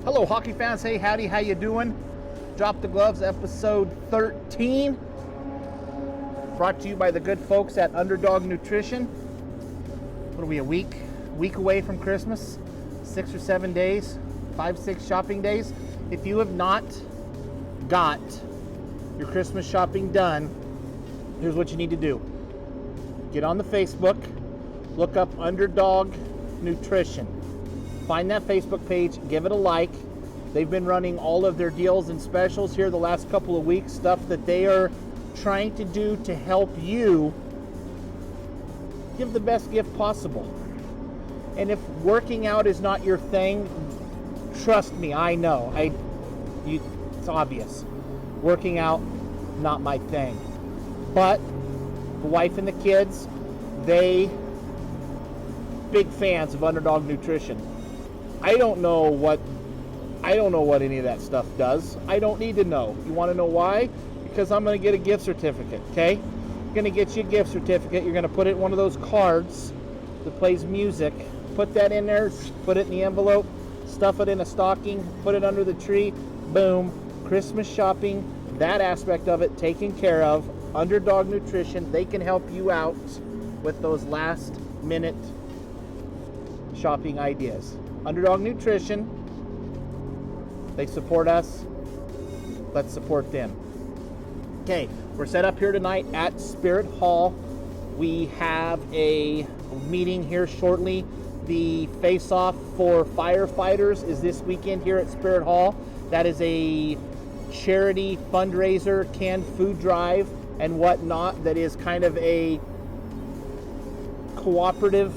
Hello, hockey fans. Hey, howdy, how you doing? Drop the Gloves, episode 13. Brought to you by the good folks at Underdog Nutrition. What are we, a week away from Christmas? 6 or 7 days, 5-6 shopping days. If you have not got your Christmas shopping done, here's what you need to do. Get on the Facebook, look up Underdog Nutrition. Find that Facebook page, give it a like. They've been running all of their deals and specials here the last couple of weeks, stuff that they are trying to do to help you give the best gift possible. And if working out is not your thing, trust me, I know. It's obvious. Working out, not my thing. But the wife and the kids, they big fans of Underdog Nutrition. I don't know what any of that stuff does. I don't need to know. You want to know why? Because I'm going to get a gift certificate, okay? I'm going to get you a gift certificate. You're going to put it in one of those cards that plays music. Put that in there, put it in the envelope, stuff it in a stocking, put it under the tree, boom. Christmas shopping, that aspect of it taken care of. Underdog Nutrition, they can help you out with those last minute shopping ideas. Underdog Nutrition, they support us. Let's support them. Okay, we're set up here tonight at Spirit Hall. We have a meeting here shortly. The face-off for firefighters is this weekend here at Spirit Hall. That is a charity fundraiser, canned food drive and whatnot. That is kind of a cooperative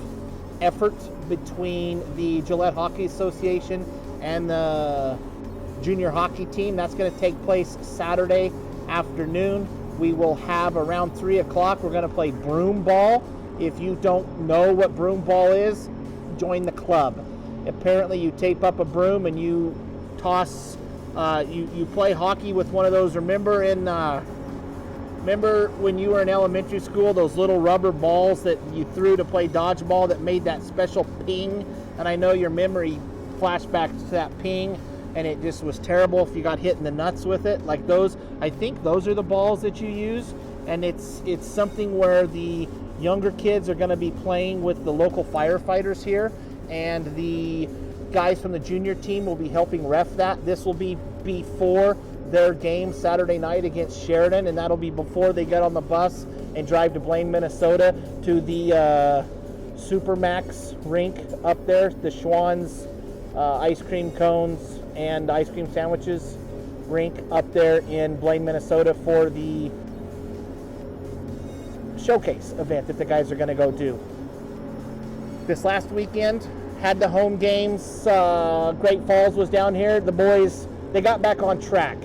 effort between the Gillette Hockey Association and the junior hockey team. That's going to take place Saturday afternoon. We will have around 3 o'clock. We're going to play broom ball. If you don't know what broom ball is, join the club. Apparently you tape up a broom and you toss, you play hockey with one of those. Remember when you were in elementary school, those little rubber balls that you threw to play dodgeball that made that special ping? And I know your memory flashbacks to that ping, and it just was terrible if you got hit in the nuts with it. Like those, I think those are the balls that you use, and it's something where the younger kids are going to be playing with the local firefighters here, and the guys from the junior team will be helping ref that. This will be before their game Saturday night against Sheridan, and that'll be before they get on the bus and drive to Blaine, Minnesota, to the Supermax rink up there, the Schwann's ice cream cones and ice cream sandwiches rink up there in Blaine, Minnesota, for the showcase event that the guys are going to go do. This last weekend had the home games. Great Falls was down here. The boys, they got back on track.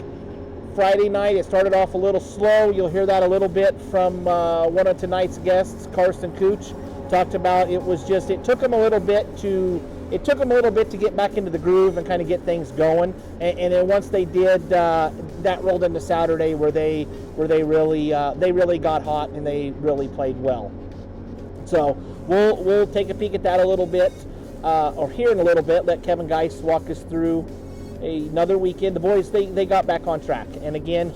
Friday night, it started off a little slow. You'll hear that a little bit from one of tonight's guests, Carson Kuche. Talked about it took them a little bit to get back into the groove and kind of get things going. And then once they did, that rolled into Saturday where they really got hot and they really played well. So we'll take a peek at that a little bit, or here in a little bit. Let Kevin Geist walk us through another weekend. The boys, they got back on track. And again,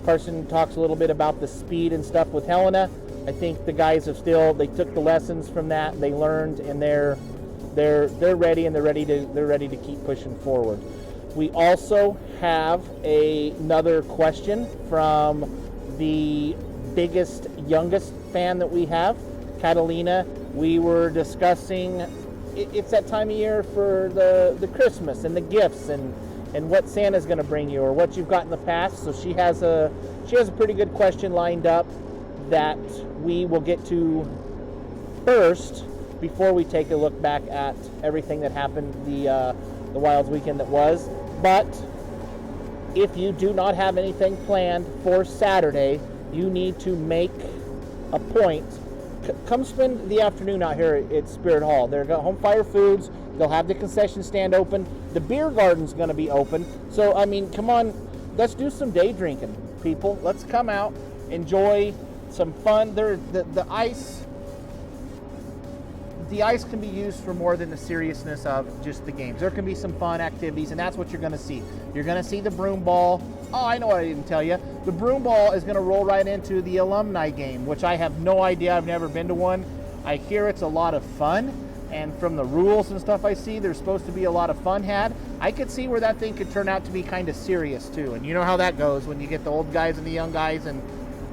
Carson talks a little bit about the speed and stuff with Helena. I think the guys they took the lessons from that. They learned, and they're ready, and they're ready to keep pushing forward. We also have another question from the youngest fan that we have, Catalina. We were discussing, it's that time of year for the Christmas and the gifts and what Santa's going to bring you, or what you've got in the past. So she has a pretty good question lined up that we will get to first before we take a look back at everything that happened the Wilds weekend that was. But if you do not have anything planned for Saturday, you need to make a point. Come spend the afternoon out here at Spirit Hall. They've got home fire foods. They'll have the concession stand open. The beer garden's going to be open. So, I mean, come on, let's do some day drinking, people. Let's come out, enjoy some fun. The ice the ice can be used for more than the seriousness of just the games. There can be some fun activities, and that's what you're going to see. You're going to see the broom ball. Oh, I know what I didn't tell you. The broom ball is going to roll right into the alumni game, which I have no idea. I've never been to one. I hear it's a lot of fun, and from the rules and stuff I see, there's supposed to be a lot of fun had. I could see where that thing could turn out to be kind of serious too, and you know how that goes when you get the old guys and the young guys, and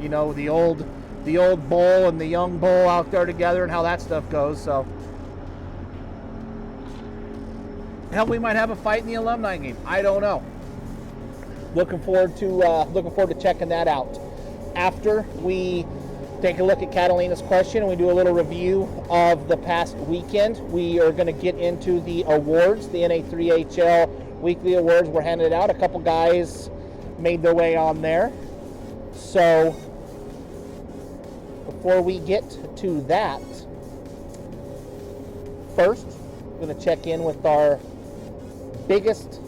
you know the old bull and the young bull out there together, and how that stuff goes. So hell, we might have a fight in the alumni game. I don't know. Looking forward to checking that out. After we take a look at Catalina's question and we do a little review of the past weekend, we are going to get into the awards, the NA3HL weekly awards were handed out. A couple guys made their way on there. So before we get to that, first we're going to check in with our biggest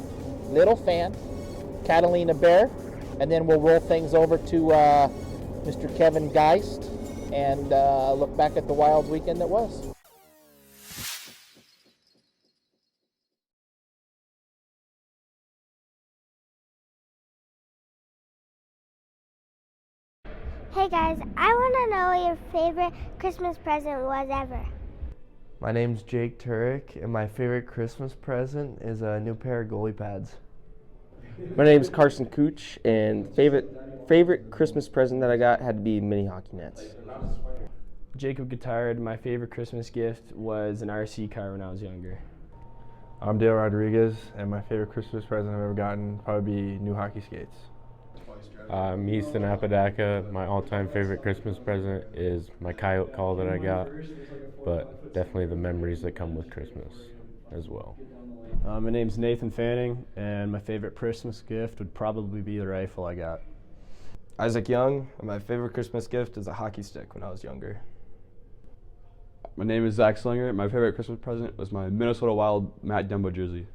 little fan, Catalina Bear, and then we'll roll things over to Mr. Kevin Geist and look back at the wild weekend that was. Hey guys, I want to know what your favorite Christmas present was ever. My name's Jake Turek, and my favorite Christmas present is a new pair of goalie pads. My name's Carson Kuche, and favorite Christmas present that I got had to be mini hockey nets. Jacob Guitard, my favorite Christmas gift was an RC car when I was younger. I'm Dale Rodriguez, and my favorite Christmas present I've ever gotten would probably be new hockey skates. I'm Easton Apodaca. My all-time favorite Christmas present is my coyote call that I got, but definitely the memories that come with Christmas as well. My name's Nathan Fanning, and my favorite Christmas gift would probably be the rifle I got. Isaac Young, and my favorite Christmas gift is a hockey stick when I was younger. My name is Zach Slinger. My favorite Christmas present was my Minnesota Wild Matt Dumbo jersey.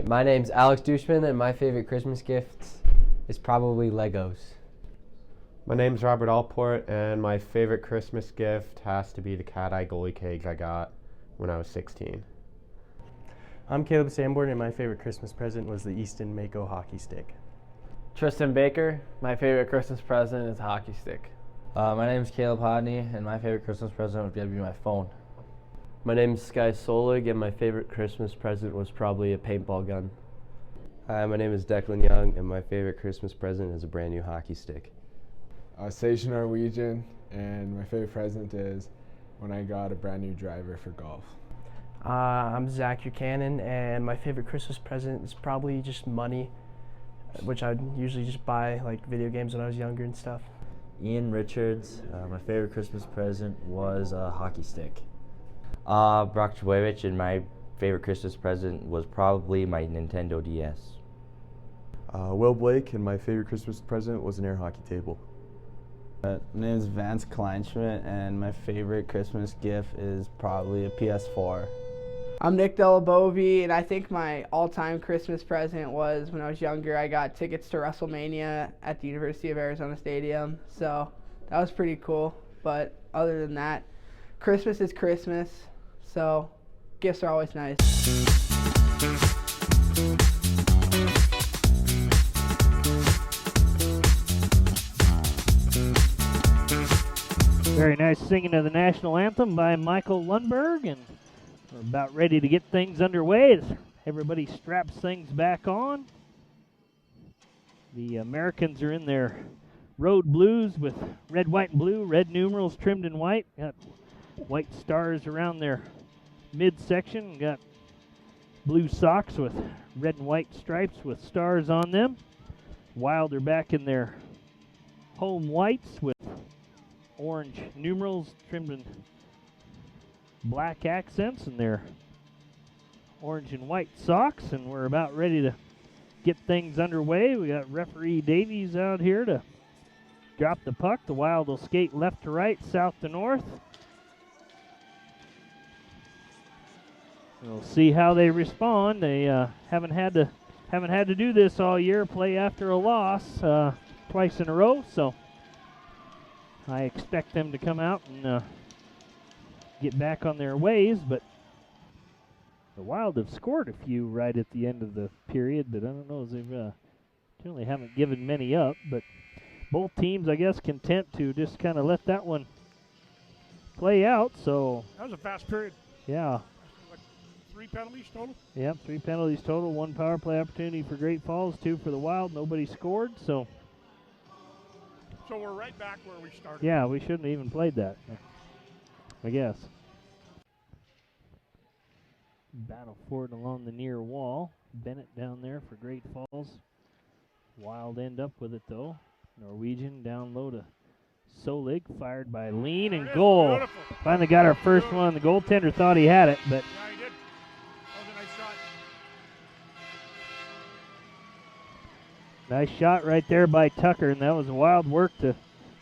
My name's Alex Dushman, and my favorite Christmas gift is probably Legos. My name's Robert Allport, and my favorite Christmas gift has to be the cat eye goalie cage I got when I was 16. I'm Caleb Sanborn, and my favorite Christmas present was the Easton Mako hockey stick. Tristan Baker, my favorite Christmas present is a hockey stick. My name's Caleb Hodney, and my favorite Christmas present would be my phone. My name's Sky Solig, and my favorite Christmas present was probably a paintball gun. Hi, my name is Declan Young, and my favorite Christmas present is a brand new hockey stick. Sage Norwegian, and my favorite present is when I got a brand new driver for golf. I'm Zach Buchanan, and my favorite Christmas present is probably just money, which I'd usually just buy like video games when I was younger and stuff. Ian Richards, my favorite Christmas present was a hockey stick. Brock Chwevich, and my favorite Christmas present was probably my Nintendo DS. Will Blake, and my favorite Christmas present was an air hockey table. My name is Vance Kleinschmidt, and my favorite Christmas gift is probably a PS4. I'm Nick Delabovi, and I think my all-time Christmas present was when I was younger. I got tickets to WrestleMania at the University of Arizona Stadium, so that was pretty cool. But other than that, Christmas is Christmas, so gifts are always nice. Very nice singing of the national anthem by Michael Lundberg, and we're about ready to get things underway as everybody straps things back on. The Americans are in their road blues with red, white, and blue, red numerals trimmed in white. Got white stars around their midsection. Got blue socks with red and white stripes with stars on them. Wild are back in their home whites with orange numerals trimmed in black accents and their orange and white socks, and we're about ready to get things underway. We got referee Davies out here to drop the puck. The Wild will skate left to right, south to north. We'll see how they respond. They haven't had to do this all year, play after a loss twice in a row, so I expect them to come out and get back on their ways, but the Wild have scored a few right at the end of the period, but I don't know, they've certainly haven't given many up, but both teams, I guess, content to just kind of let that one play out. So that was a fast period. Yeah. Like 3 penalties total? Yep, 3 penalties total, 1 power play opportunity for Great Falls, 2 for the Wild. Nobody scored, so we're right back where we started. yeah, we shouldn't have even played that, I guess. Battle for it along the near wall. Bennett down there for Great Falls. Wild end up with it, though. Norwegian down low to Solig, fired by Lean, and goal. Beautiful. Finally got our first one. The goaltender thought he had it, but Yeah, he did. That was a nice shot. nice shot right there by Tucker, and that was Wild work to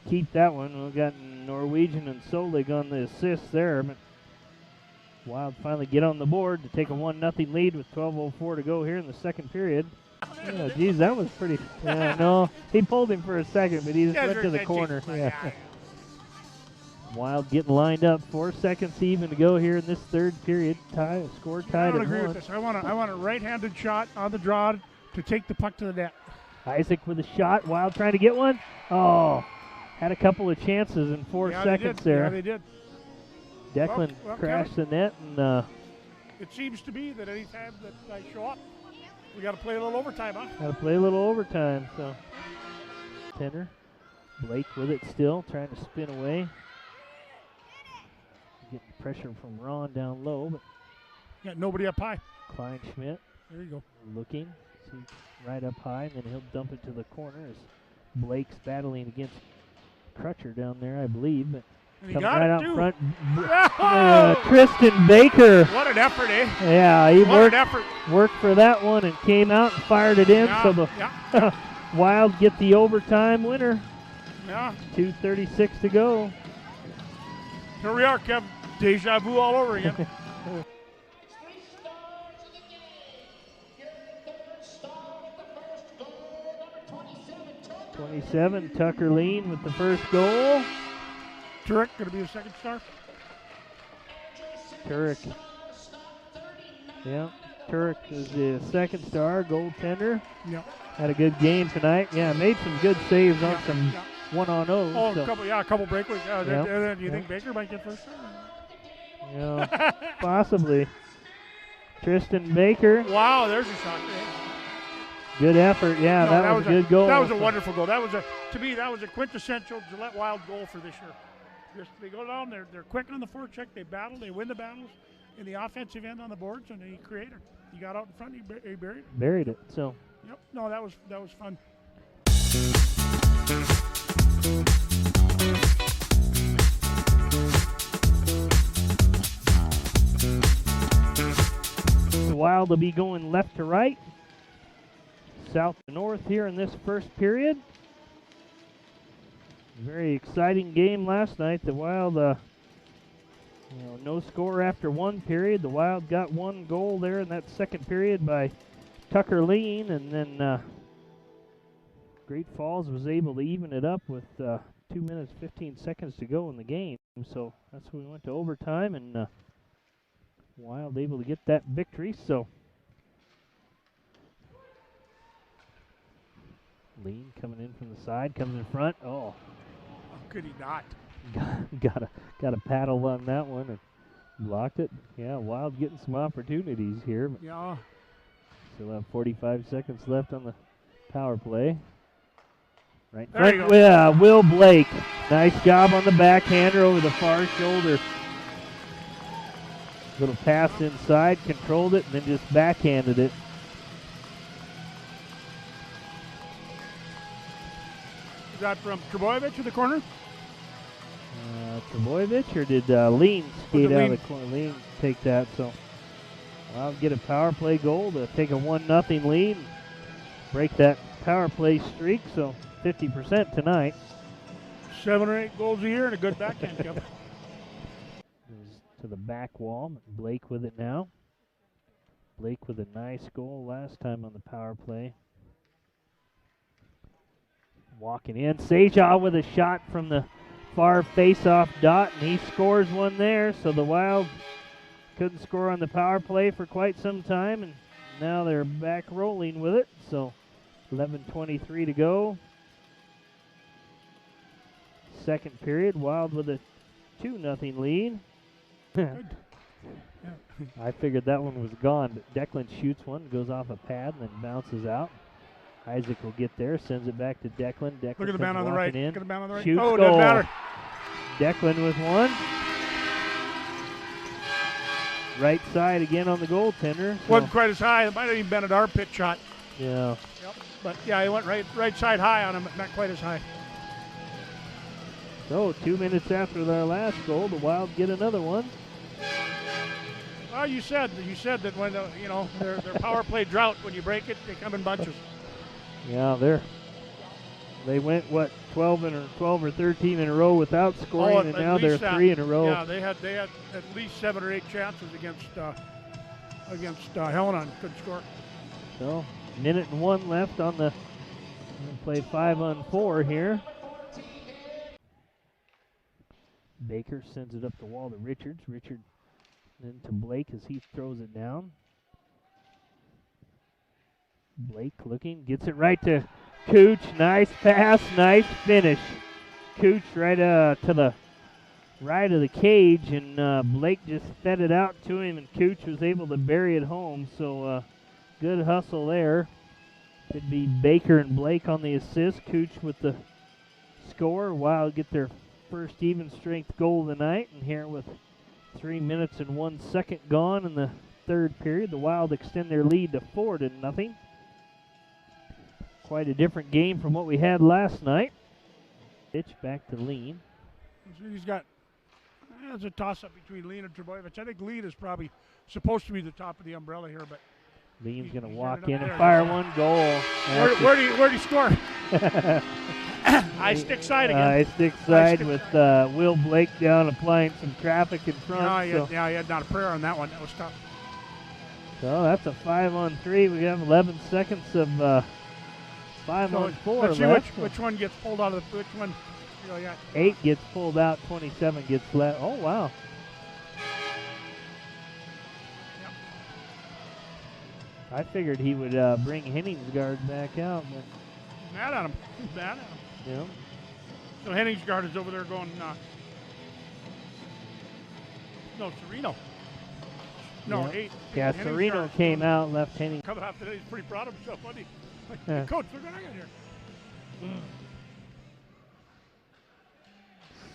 keep that one. We got Norwegian and Solig on the assist there, but Wild finally get on the board to take a 1-0 lead with 12:04 to go here in the second period. Yeah, geez, that was pretty. Yeah, no, he pulled him for a second, but he just went to the corner. Yeah. Wild getting lined up. 4 seconds even to go here in this third period. Score tied I at don't agree 1. with this. I want a right-handed shot on the draw to take the puck to the net. Isaac with a shot. Wild trying to get one. Oh, had a couple of chances in 4 seconds there. Yeah, they did. Declan Well, crashed the net, and it seems to be that any time that I show up, we got to play a little overtime, huh? got to play a little overtime. So, Tenner, Blake with it still, trying to spin away. Getting pressure from Ron down low, but Got nobody up high. Klein Schmidt. There you go. Looking, see right up high, and then he'll dump it to the corner as Blake's battling against Crutcher down there, I believe, but. And he Coming got right it out too. front. Oh! Tristan Baker. What an effort, eh? Yeah, he What an effort. worked for that one and came out and fired it in. Yeah, So the Wild get the overtime winner. Yeah. 2:36 to go. Here we are, Kev. Deja vu all over again. 27, Tucker Lean with the first goal. Turek going to be the second star. Turek. Yeah, Turek is the second star, goaltender. Yeah. Had a good game tonight. Yeah, made some good saves on some one-on-0s. Oh, so. a couple breakaways. Yep. Do you think Baker might get first star? Yeah, possibly. Tristan Baker. Wow, there's a shot. Good effort. Yeah, No, that was a good goal. That was a wonderful goal. To me, that was a quintessential Gillette Wild goal for this year. Just they go down, they're quick on the forecheck, they battle, they win the battles in the offensive end on the boards, and they create it. He got out in front, he buried it. Buried it. So. Yep. No, that was fun. The Wild will be going left to right, south to north here in this first period. Very exciting game last night. The Wild, no score after one period. The Wild got one goal there in that second period by Tucker Lean, and then Great Falls was able to even it up with 2 minutes 15 seconds to go in the game. So that's when we went to overtime, and Wild able to get that victory. So Lean coming in from the side, comes in front. Oh, How could he not? got a paddle on that one and blocked it. Yeah, Wild getting some opportunities here. But Yeah. still have 45 seconds left on the power play. Right There you front, go. yeah, Will Blake. Nice job on the backhander over the far shoulder. Little pass inside, controlled it, and then just backhanded it. Is that from Trebojevic in the corner? Trebojevic, or did Lean skate out Lean? of the corner? Lean take that, so I'll get a power play goal to take a 1-0 lead, break that power play streak, so 50% tonight. 7 or 8 goals a year and a good backhand, Kev. Goes to the back wall. Blake with it now. Blake with a nice goal last time on the power play. Walking in. Seja with a shot from the far face-off dot, and he scores one there. So the Wild couldn't score on the power play for quite some time, and now they're back rolling with it. So 11:23 to go. Second period, Wild with a 2-0 lead. I figured that one was gone, but Declan shoots one, goes off a pad, and then bounces out. Isaac will get there, sends it back to Declan. Declan Look at the man on the right. In. Look at the man on the right. Shoots, oh, goal. doesn't matter. Declan with one. Right side again on the goaltender. So Wasn't quite as high. It might have even been an armpit shot. Yeah. Yep. But yeah, he went right side high on him, but not quite as high. So 2 minutes after their last goal, the Wild get another one. Well, you said that when their power play drought, when you break it, they come in bunches. Yeah, they went 12 or 13 in a row without scoring, and now they're 3 in a row. Yeah, they had at least 7 or 8 chances against Helena and couldn't score. So 1:01 left on the play 5-on-4 here. Baker sends it up the wall to Richards. Richard then to Blake as he throws it down. Blake looking, gets it right to Kuche. Nice pass, nice finish. Kuche right to the right of the cage, and Blake just fed it out to him, and Kuche was able to bury it home. So good hustle there. It'd be Baker and Blake on the assist. Kuche with the score. Wild get their first even strength goal of the night, and here with 3 minutes and 1 second gone in the third period, the Wild extend their lead to 4-0. Quite a different game from what we had last night. Pitch back to Lean. He's got there's a toss-up between Lean and Trebojevic. I think Lean is probably supposed to be the top of the umbrella here, but Lean's going to walk in and fire one goal. Where'd he score? High stick side again. High stick side with Will Blake down applying some traffic in front. He had not a prayer on that one. That was tough. So that's a 5-on-3. We have 11 seconds of 5-on-4 let's see left. which one gets pulled out of which one. 8 gets pulled out, 27 gets left. Oh, wow. Yep. I figured he would bring Henningsgaard back out, but He's mad at him. Yeah. So Henningsgaard is over there going, no, Sereno. No, Yep. 8. Yeah, Sereno came out, left Henning. Coming out today, he's pretty proud of himself, wasn't he? Like, Coach, look what I got here.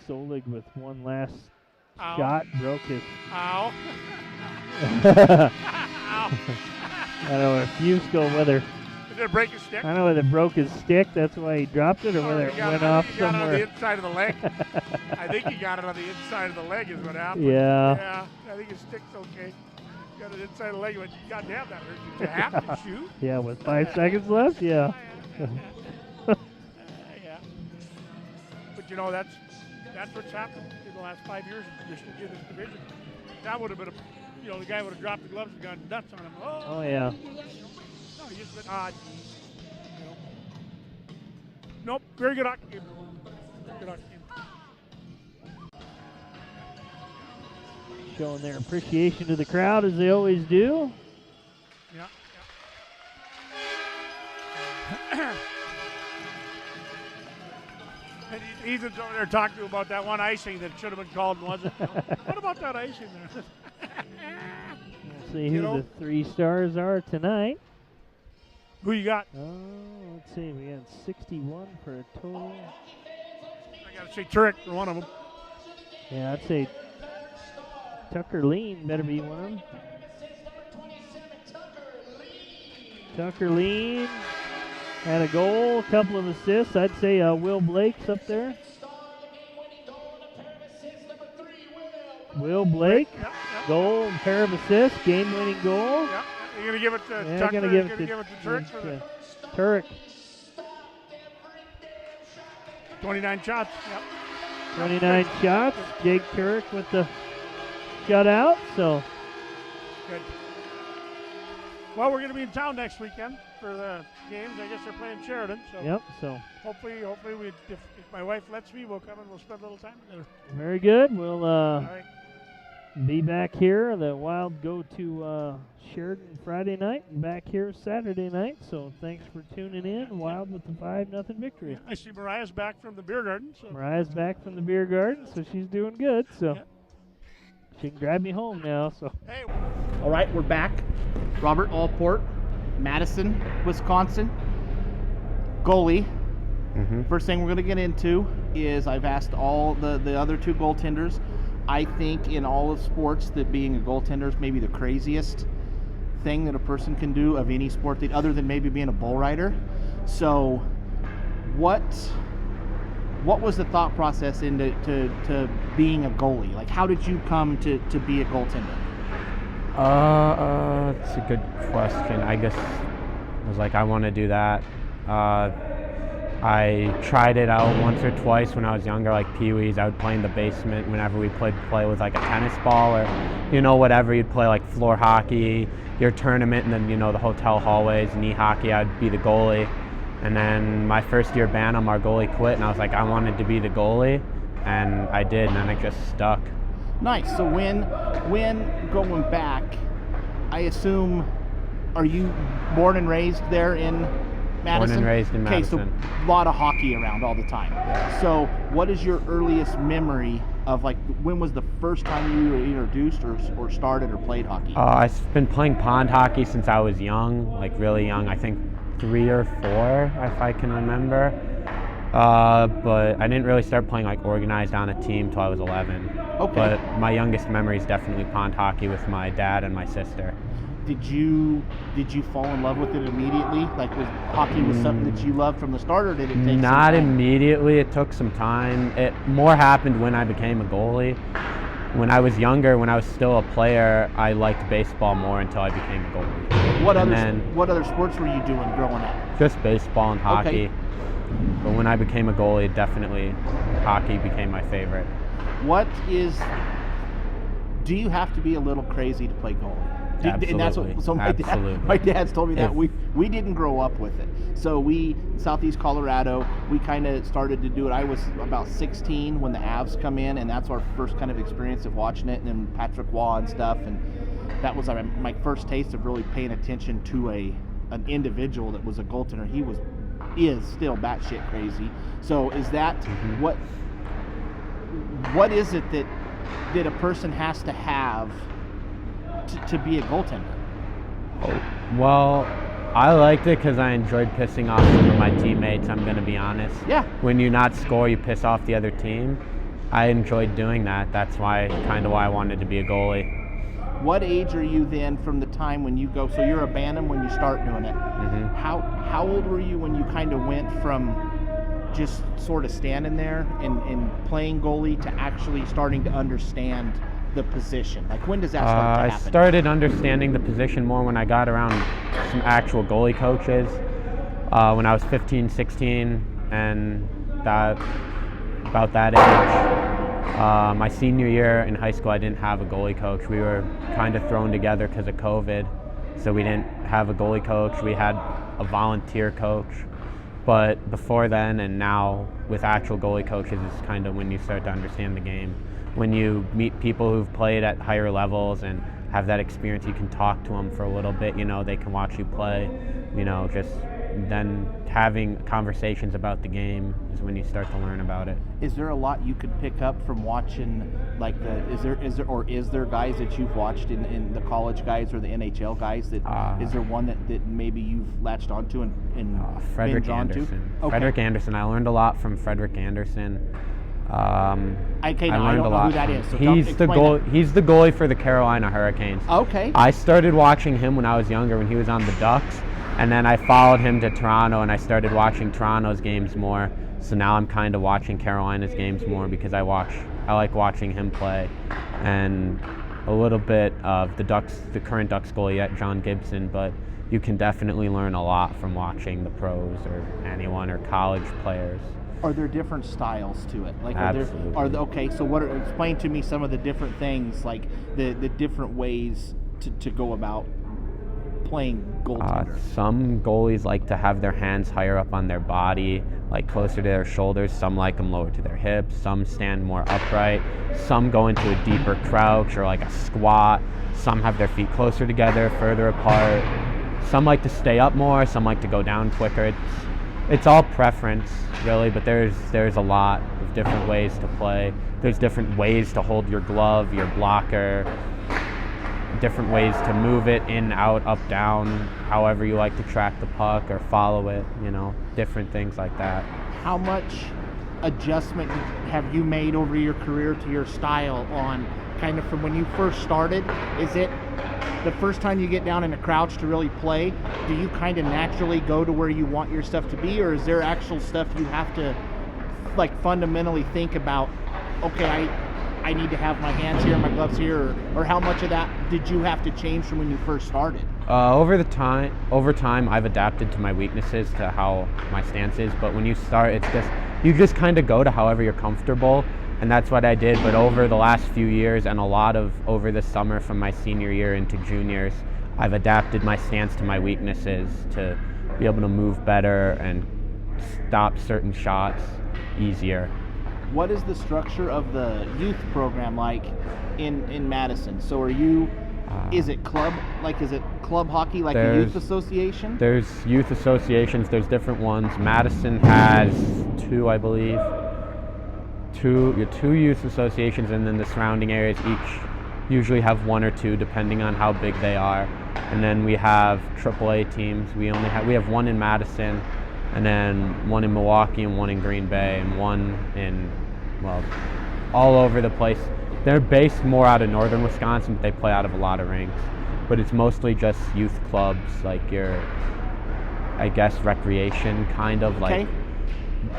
Solig with one last Ow. shot, broke his. Ow. Ow. I don't know if Fusco whether. Did it break his stick? I don't know whether it broke his stick, that's why he dropped it, or whether it went off he got somewhere. it on the inside of the leg. I think he got it on the inside of the leg is what happened. Yeah. Yeah, I think his stick's okay. Got it inside of the leg. He went, God damn, that hurt. Did you have to shoot? Yeah, with 5 seconds left, yeah. Yeah. But you know, that's what's happened in the last 5 years in this division. That would have been the guy would have dropped the gloves and gone nuts on him. Oh yeah. No, he just went, Nope, very good hockey game. Very good hockey game. Showing their appreciation to the crowd as they always do. Yeah. And Ethan's over there talking to him about that one icing that should have been called and wasn't. What about that icing there? We'll see who the 3 stars are tonight. Who you got? Let's see. We had 61 for a total. I got to say Turek for one of them. Yeah, I'd say Tucker Lean better be one of them. Tucker Lean had a goal, a couple of assists. I'd say Will Blake's up there. Will Blake, goal and pair of assists, game-winning goal. Yeah, you're going to give it to Yeah, Tucker. gonna You're give going to give it to Turek for the Turek. 29 shots. Yep. 29 shots. Jake Turek with the shutout. So good. Well, we're going to be in town next weekend for the games. I guess they're playing Sheridan. So Yep. So hopefully, if my wife lets me, we'll come and we'll spend a little time together. very good. We'll All right. be back here. The Wild go to Sheridan Friday night and back here Saturday night. So thanks for tuning in. Wild with the 5-0 victory. I see Mariah's back from the beer garden. So. Mariah's back from the beer garden, so she's doing good. So she can drive me home now. So. Hey. All right, we're back. Robert Allport, Madison, Wisconsin, goalie. First thing we're going to get into is I've asked all the other two goaltenders. I think in all of sports that being a goaltender is maybe the craziest thing that a person can do of any sport other than maybe being a bull rider. So what was the thought process into to being a goalie? Like, how did you come to be a goaltender? It's a good question. I guess I was like, I want to do that. I tried it out once or twice when I was younger, like Pee-wees. I would play in the basement whenever we play with like a tennis ball or, whatever. You'd play like floor hockey, your tournament, and then, the hotel hallways, knee hockey. I'd be the goalie. And then my first year Bantam, our goalie quit, and I was like, I wanted to be the goalie, and I did, and then it just stuck. Nice. So when going back, I assume, are you born and raised there in Madison? Born and raised in Madison. Okay, so a lot of hockey around all the time. So what is your earliest memory of, like, when was the first time you were introduced or started or played hockey? I've been playing pond hockey since I was young, like really young. I think 3 or 4, if I can remember. But I didn't really start playing like organized on a team till I was 11. Okay. But my youngest memory is definitely pond hockey with my dad and my sister. Did you fall in love with it immediately? Like, was hockey something that you loved from the start, or did it take some time? Not immediately. It took some time. It more happened when I became a goalie. When I was younger, when I was still a player, I liked baseball more until I became a goalie. What other sports were you doing growing up? Just baseball and hockey. Okay. But when I became a goalie, definitely hockey became my favorite. Do you have to be a little crazy to play goalie? Absolutely. And that's what, so my dad's told me that. We didn't grow up with it. So Southeast Colorado, we kind of started to do it. I was about 16 when the Avs come in, and that's our first kind of experience of watching it, and then Patrick Waugh and stuff, and that was my first taste of really paying attention to an individual that was a goaltender. He is still batshit crazy. So is that what is it that a person has to have to be a goaltender? Well, I liked it because I enjoyed pissing off some of my teammates, I'm going to be honest. Yeah. When you not score, you piss off the other team. I enjoyed doing that. That's why I wanted to be a goalie. What age are you then from the time when you go, so you're a Bantam when you start doing it. How old were you when you kind of went from just sort of standing there and playing goalie to actually starting to understand the position? Like, when does that start to happen? I started understanding the position more when I got around some actual goalie coaches when I was 15, 16, and about that age. My senior year in high school, I didn't have a goalie coach. We were kind of thrown together because of COVID, so we didn't have a goalie coach. We had a volunteer coach. But before then and now, with actual goalie coaches, is kind of when you start to understand the game. When you meet people who've played at higher levels and have that experience, you can talk to them for a little bit. They can watch you play. Just then having conversations about the game is when you start to learn about it. Is there a lot you could pick up from watching, like is there guys that you've watched in the college guys or the NHL guys that is there one that maybe you've latched onto and Frederick Anderson. Okay. Frederick Anderson. I learned a lot from Frederick Anderson. I don't know who that is. So he's the goalie for the Carolina Hurricanes. Okay. I started watching him when I was younger, when he was on the Ducks, and then I followed him to Toronto, and I started watching Toronto's games more. So now I'm kind of watching Carolina's games more because I like watching him play, and a little bit of the current Ducks goalie, John Gibson. But you can definitely learn a lot from watching the pros or anyone or college players. Are there different styles to it? Like, absolutely. Okay, so explain to me some of the different things, like the different ways to go about playing goaltender? Some goalies like to have their hands higher up on their body, like closer to their shoulders. Some like them lower to their hips. Some stand more upright. Some go into a deeper crouch or like a squat. Some have their feet closer together, further apart. Some like to stay up more. Some like to go down quicker. It's all preference, really, but there's a lot of different ways to play. There's different ways to hold your glove, your blocker, different ways to move it in, out, up, down, however you like to track the puck or follow it, different things like that. How much adjustment have you made over your career to your style on kind of from when you first started? Is it the first time you get down in a crouch to really play, do you kind of naturally go to where you want your stuff to be, or is there actual stuff you have to like fundamentally think about, okay, I need to have my hands here, my gloves here, or how much of that did you have to change from when you first started? Over time, I've adapted to my weaknesses, to how my stance is, but when you start, you just kind of go to however you're comfortable. And that's what I did, but over the last few years and over the summer from my senior year into juniors, I've adapted my stance to my weaknesses to be able to move better and stop certain shots easier. What is the structure of the youth program like in Madison? So are you, is it club hockey, like a youth association? There's youth associations, there's different ones. Madison has two, I believe. Two youth associations, and then the surrounding areas each usually have one or two depending on how big they are. And then we have AAA teams. We have one in Madison, and then one in Milwaukee, and one in Green Bay, and one in, all over the place. They're based more out of northern Wisconsin, but they play out of a lot of rinks. But it's mostly just youth clubs, like your, I guess, recreation kind of, like,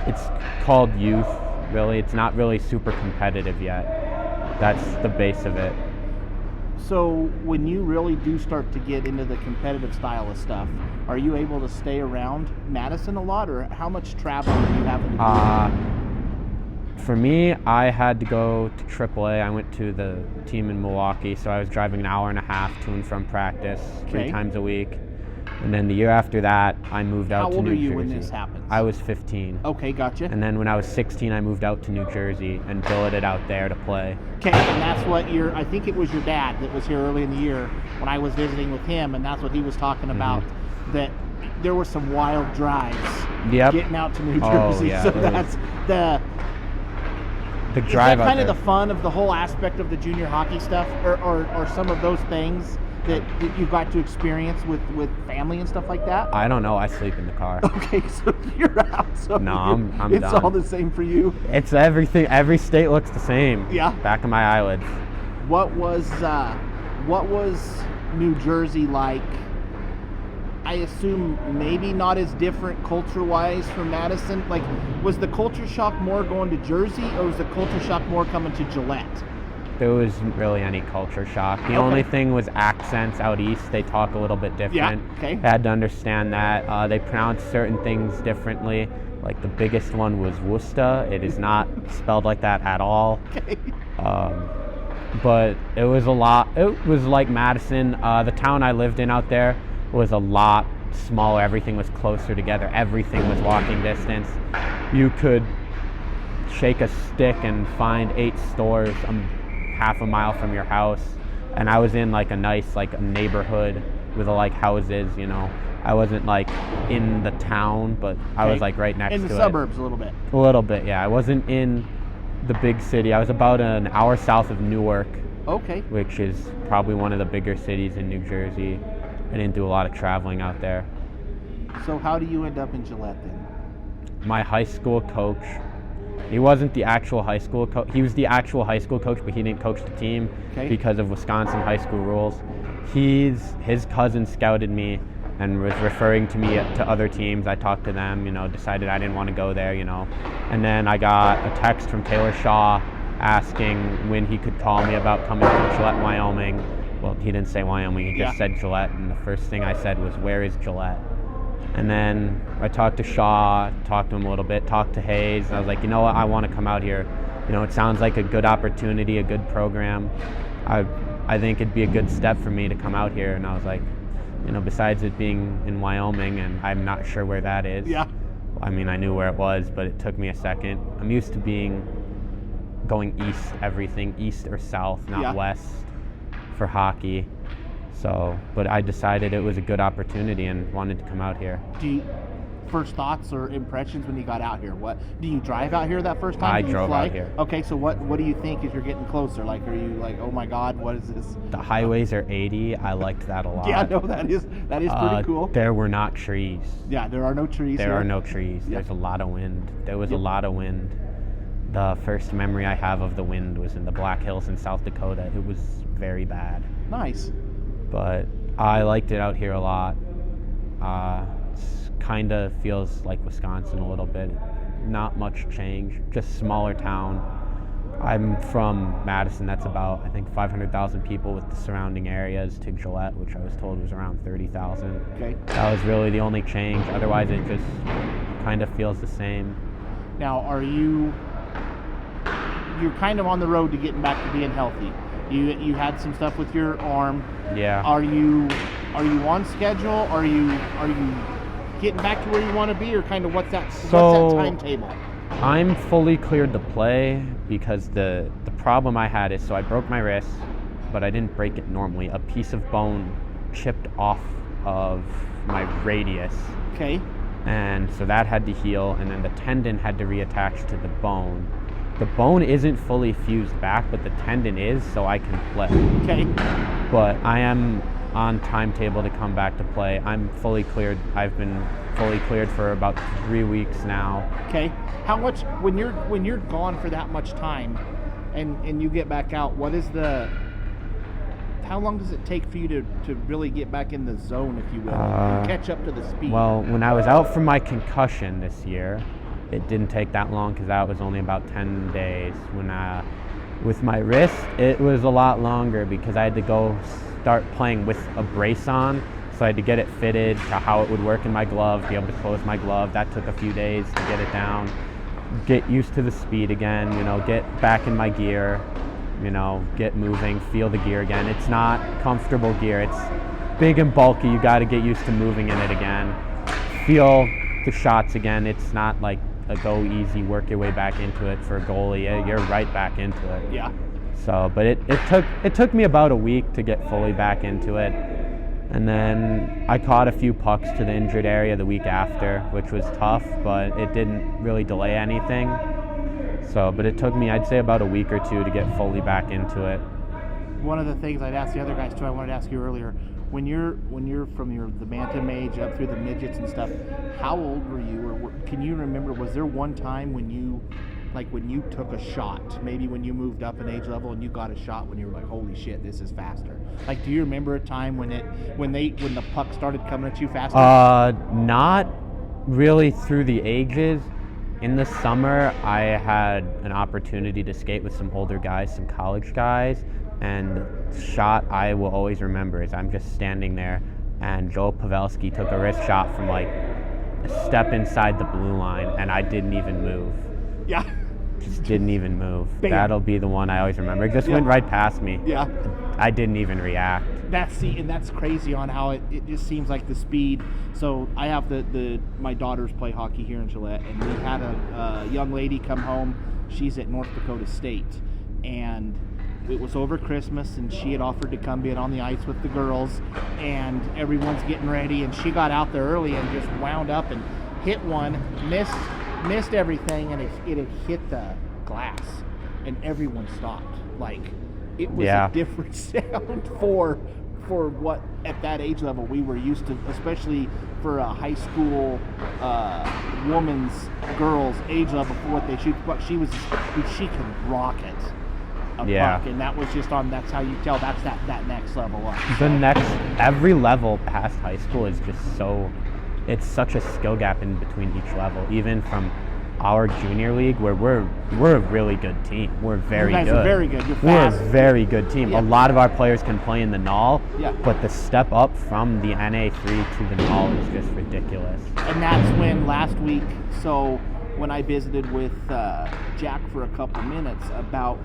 it's called youth. Really, it's not really super competitive yet. That's the base of it. So when you really do start to get into the competitive style of stuff, are you able to stay around Madison a lot, or how much travel are you having to do? For me, I had to go to AAA. I went to the team in Milwaukee, so I was driving an hour and a half to and from practice 3 times a week. And then the year after that, I moved out to New Jersey. How old are you when this happens? I was 15. Okay, gotcha. And then when I was 16, I moved out to New Jersey and billeted out there to play. Okay, and that's what I think it was your dad that was here early in the year when I was visiting with him, and that's what he was talking about, that there were some wild drives getting out to New Jersey. Yeah, so that's the drive. Is that kind of the fun of the whole aspect of the junior hockey stuff, or some of those things that you've got to experience with family and stuff like that? I don't know. I sleep in the car. Okay, so you're out. So no, I'm it's done. all the same for you? It's everything. Every state looks the same. Yeah. Back of my eyelids. What was New Jersey like? I assume maybe not as different culture-wise from Madison. Like, was the culture shock more going to Jersey, or was the culture shock more coming to Gillette? There wasn't really any culture shock. The only thing was accents out east. They talk a little bit different. Yeah, okay. I had to understand that. They pronounce certain things differently. Like the biggest one was Worcester. It is not spelled like that at all. Okay. But it was a lot. It was like Madison. The town I lived in out there was a lot smaller. Everything was closer together. Everything was walking distance. You could shake a stick and find 8 stores half a mile from your house, and I was in like a nice neighborhood with houses, I wasn't like in the town, but I was like right next to it. In the suburbs a little bit. A little bit, yeah. I wasn't in the big city. I was about an hour south of Newark. Okay. Which is probably one of the bigger cities in New Jersey. I didn't do a lot of traveling out there. So how do you end up in Gillette then? My high school coach, he wasn't the actual high school coach. He was the actual high school coach, but he didn't coach the team because of Wisconsin high school rules. His cousin scouted me and was referring to me to other teams. I talked to them, decided I didn't want to go there, And then I got a text from Taylor Shaw asking when he could call me about coming to Gillette, Wyoming. Well, he didn't say Wyoming, he just said Gillette, and the first thing I said was, "Where is Gillette?" And then I talked to Shaw, talked to him a little bit, talked to Hayes, and I was like, you know what, I want to come out here. It sounds like a good opportunity, a good program. I think it'd be a good step for me to come out here. And I was like, besides it being in Wyoming, and I'm not sure where that is. Yeah. I mean, I knew where it was, but it took me a second. I'm used to going east, everything, east or south, not west for hockey. So, but I decided it was a good opportunity and wanted to come out here. First thoughts or impressions when you got out here? What do you drive out here that first time? I drove out here. Okay, so what do you think as you're getting closer? Like, are you like, oh my God, what is this? The highways are 80. I liked that a lot. Yeah, no, that is pretty cool. There were not trees. Yeah, there are no trees. There are no trees. Yeah. There's a lot of wind. There was a lot of wind. The first memory I have of the wind was in the Black Hills in South Dakota. It was very bad. Nice. But I liked it out here a lot. Kind of feels like Wisconsin a little bit. Not much change, just smaller town. I'm from Madison. That's about, I think, 500,000 people with the surrounding areas to Gillette, which I was told was around 30,000. Okay. That was really the only change. Otherwise, it just kind of feels the same. Now, you're kind of on the road to getting back to being healthy. You had some stuff with your arm. Yeah. Are you on schedule? Are you getting back to where you want to be, or kind of what's that timetable? I'm fully cleared to play because the problem I had is, so I broke my wrist, but I didn't break it normally. A piece of bone chipped off of my radius. Okay. And so that had to heal, and then the tendon had to reattach to the bone. The bone isn't fully fused back, but the tendon is, so I can play. Okay. But I am on timetable to come back to play. I'm fully cleared. I've been fully cleared for about 3 weeks now. Okay. How much, when you're gone for that much time and you get back out, how long does it take for you to really get back in the zone, if you will, and catch up to the speed? Well, when I was out from my concussion this year, it didn't take that long because that was only about 10 days. With my wrist, it was a lot longer because I had to go start playing with a brace on. So I had to get it fitted to how it would work in my glove, be able to close my glove. That took a few days to get it down, get used to the speed again, get back in my gear, get moving, feel the gear again. It's not comfortable gear. It's big and bulky. You got to get used to moving in it again. Feel the shots again. It's not like a go easy, work your way back into it for a goalie. You're right back into it. Yeah. So, but it took me about a week to get fully back into it. And then I caught a few pucks to the injured area the week after, which was tough, but it didn't really delay anything. So, but it took me, I'd say, about a week or two to get fully back into it. One of the things I'd ask the other guys too, I wanted to ask you earlier, when you're from the bantam age up through the midgets and stuff, how old were you, or can you remember? Was there one time when you took a shot, maybe when you moved up an age level and you got a shot when you were like, holy shit, this is faster? Like, do you remember a time when the puck started coming at you faster? Not really through the ages. In the summer, I had an opportunity to skate with some older guys, some college guys, and the shot I will always remember is I'm just standing there and Joel Pavelski took a wrist shot from like a step inside the blue line and I didn't even move. Yeah. Just didn't even move. Bam. That'll be the one I always remember. It just went right past me. Yeah. I didn't even react. That's crazy on how it just seems like the speed. So I have my daughters play hockey here in Gillette, and we had a young lady come home. She's at North Dakota State, and it was over Christmas, and she had offered to come be on the ice with the girls, and everyone's getting ready, and she got out there early and just wound up and hit one, missed everything, and it had hit the glass, and everyone stopped. Like, it was a different sound for what at that age level we were used to, especially for a high school girls age level for what they shoot. But she can rock it. Puck, and that was just that's how you tell that's that next level up. Every level past high school is just it's such a skill gap in between each level. Even from our junior league, where we're a really good team. We're very good. You guys are very good. You're fast. We're a very good team. Yeah. A lot of our players can play in the NAL, but the step up from the NA3 to the NAL is just ridiculous. And that's when last week, so when I visited with Jack for a couple minutes about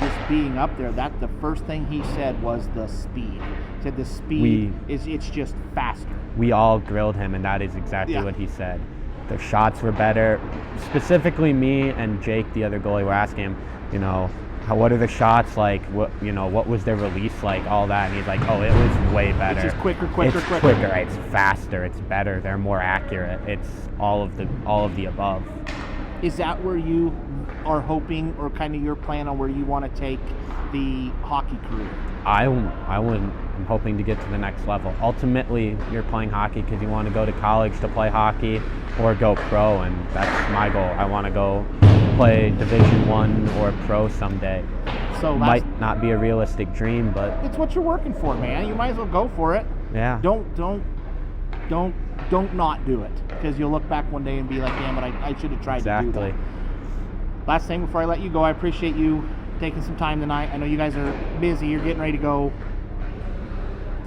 just being up there, that the first thing he said was the speed. He said the speed it's just faster. We all grilled him, and that is exactly what he said. The shots were better. Specifically, me and Jake, the other goalie, were asking him, you know, what are the shots like? What was their release like? All that, and he's like, oh, it was way better. It's just quicker. It's faster. It's better. They're more accurate. It's all of the above. Is that where you are hoping, or kind of your plan on where you want to take the hockey career? I'm hoping to get to the next level. Ultimately, you're playing hockey because you want to go to college to play hockey or go pro, and that's my goal. I want to go play Division I or pro someday. So might not be a realistic dream, but it's what you're working for, man. You might as well go for it. Yeah. Don't not do it, because you'll look back one day and be like, damn it, I should have tried to do that. Last thing before I let you go, I appreciate you taking some time tonight. I know you guys are busy. You're getting ready to go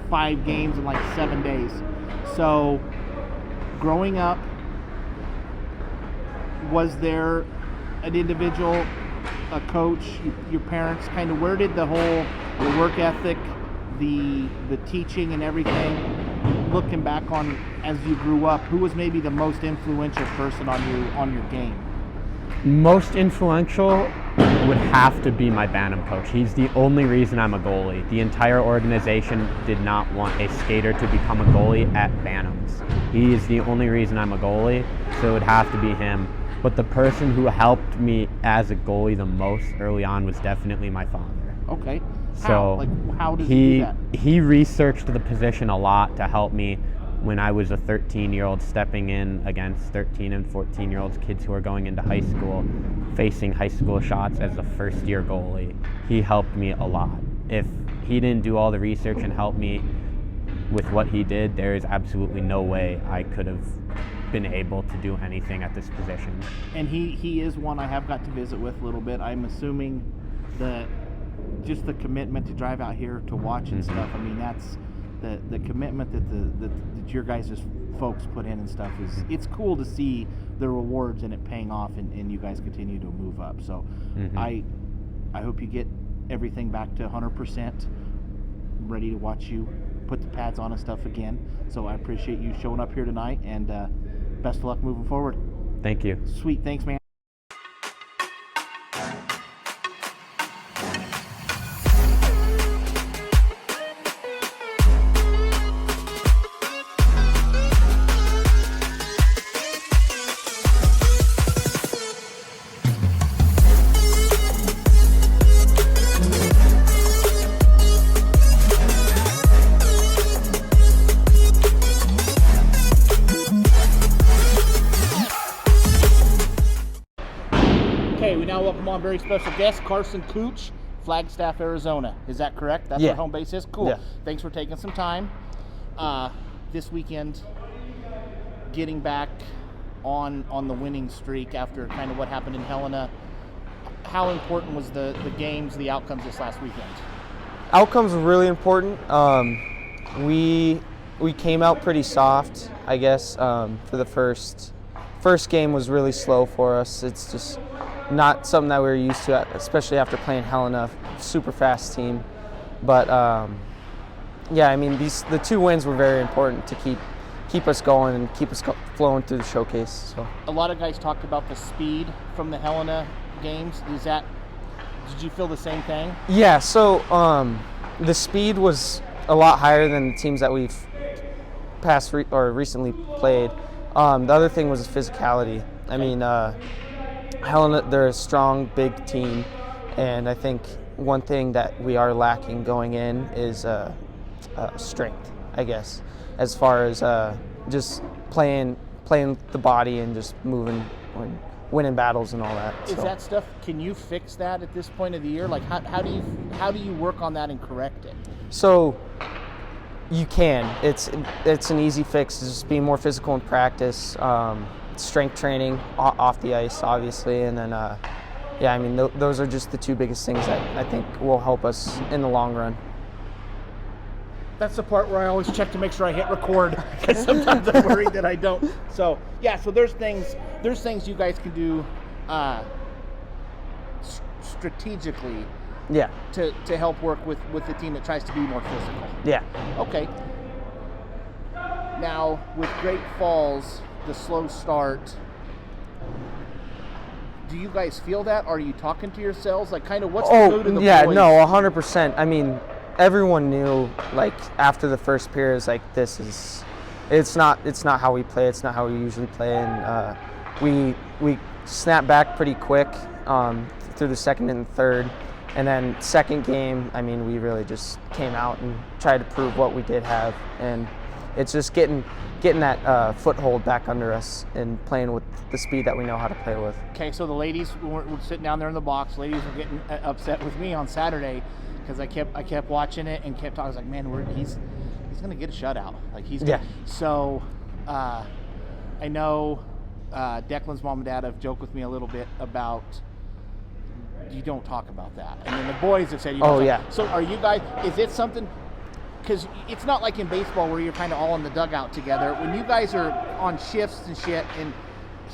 5 games in like 7 days. So, growing up, was there an individual, a coach, your parents, kind of, where did the work ethic, the teaching and everything, looking back on as you grew up, who was maybe the most influential person on your game? Most influential would have to be my Bantam coach. He's the only reason I'm a goalie. The entire organization did not want a skater to become a goalie at Bantams. He is the only reason I'm a goalie, so it would have to be him. But the person who helped me as a goalie the most early on was definitely my father. Okay. So how does he do that? He researched the position a lot to help me when I was a 13-year-old stepping in against 13 and 14-year-olds, kids who are going into high school, facing high school shots as a first-year goalie. He helped me a lot. If he didn't do all the research and help me with what he did, there is absolutely no way I could have been able to do anything at this position. And he is one I have got to visit with a little bit. I'm assuming that just the commitment to drive out here to watch and stuff, I mean, that's the commitment that your guys' folks put in and stuff it's cool to see the rewards and it paying off and you guys continue to move up. So I hope you get everything back to 100%, ready to watch you put the pads on and stuff again. So I appreciate you showing up here tonight, and best of luck moving forward. Thank you. Sweet. Thanks, man. Welcome on very special guest, Carson Kuche, Flagstaff, Arizona. Is that correct? That's where home base is? Cool. Yeah. Thanks for taking some time. This weekend, getting back on the winning streak after kind of what happened in Helena. How important was the games, the outcomes this last weekend? Outcomes were really important. We came out pretty soft, I guess. For the first game was really slow for us. It's just not something that we were used to, especially after playing Helena, super fast team. But yeah, I mean, the 2 wins were very important to keep us going and keep us flowing through the showcase. So a lot of guys talked about the speed from the Helena games. Did you feel the same thing? Yeah. So the speed was a lot higher than the teams that we've recently played. The other thing was the physicality. I mean, Helena, they're a strong, big team, and I think one thing that we are lacking going in is strength, I guess, as far as just playing the body and just moving and winning battles and all that. Is that stuff, can you fix that at this point of the year? Like, how do you work on that and correct it? So you can. It's an easy fix. It's just being more physical in practice. Strength training off the ice, obviously, and then yeah, I mean those are just the 2 biggest things that I think will help us in the long run. That's the part where I always check to make sure I hit record, because sometimes I'm worried that I don't. So yeah, so there's things you guys can do strategically Yeah. To help work with the team that tries to be more physical. Yeah. Okay. Now, with Great Falls, the slow start, do you guys feel that? Are you talking to yourselves? Like, kind of what's the mood of the boys? No, 100%. I mean, everyone knew, like, after the first period, it's like, it's not how we play. It's not how we usually play. And we snapped back pretty quick through the second and third. And then second game, I mean, we really just came out and tried to prove what we did have. And it's just getting that foothold back under us and playing with the speed that we know how to play with. Okay, so the ladies were sitting down there in the box. Ladies were getting upset with me on Saturday because I kept watching it and kept talking. I was like, man, he's going to get a shutout. Like So I know Declan's mom and dad have joked with me a little bit about you don't talk about that. And then the boys have said you don't talk. So are you guys, is it something, because it's not like in baseball where you're kind of all in the dugout together. When you guys are on shifts and shit and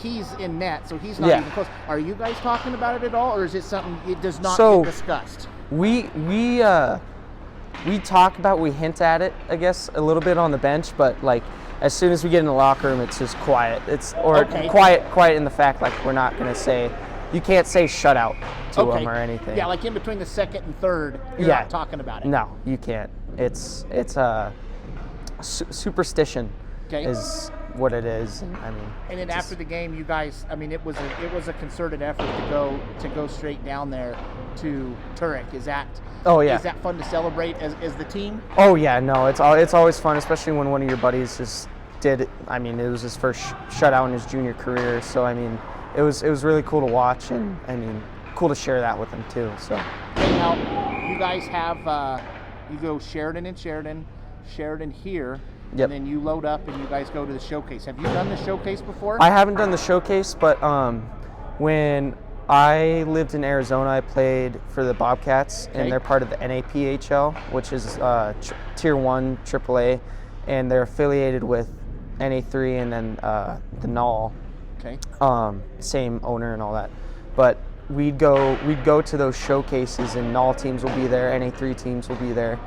he's in net, so he's not even close. Are you guys talking about it at all, or is it something it does not get discussed? We talk about, we hint at it, I guess, a little bit on the bench, but like as soon as we get in the locker room, it's just quiet. Quiet in the fact like we're not going to say, you can't say shutout to them or anything. Yeah, like in between the second and third, you're not talking about it. No, you can't. It's a superstition is what it is. And, I mean, and then after the game, you guys, I mean, it was a concerted effort to go straight down there to Turek. Is that is that fun to celebrate as the team? Oh yeah, no, it's always fun, especially when one of your buddies just did it. I mean, it was his first shutout in his junior career, so I mean, it was really cool to watch, and I mean, cool to share that with him too. So now you guys have you go Sheridan here. Yep. And then you load up and you guys go to the showcase. Have you done the showcase before? I haven't done the showcase, but when I lived in Arizona, I played for the Bobcats, and they're part of the NAPHL, which is Tier 1 AAA, and they're affiliated with NA3 and then the NAL. Okay. Same owner and all that. But we'd go to those showcases, and NAL teams will be there, NA3 teams will be there.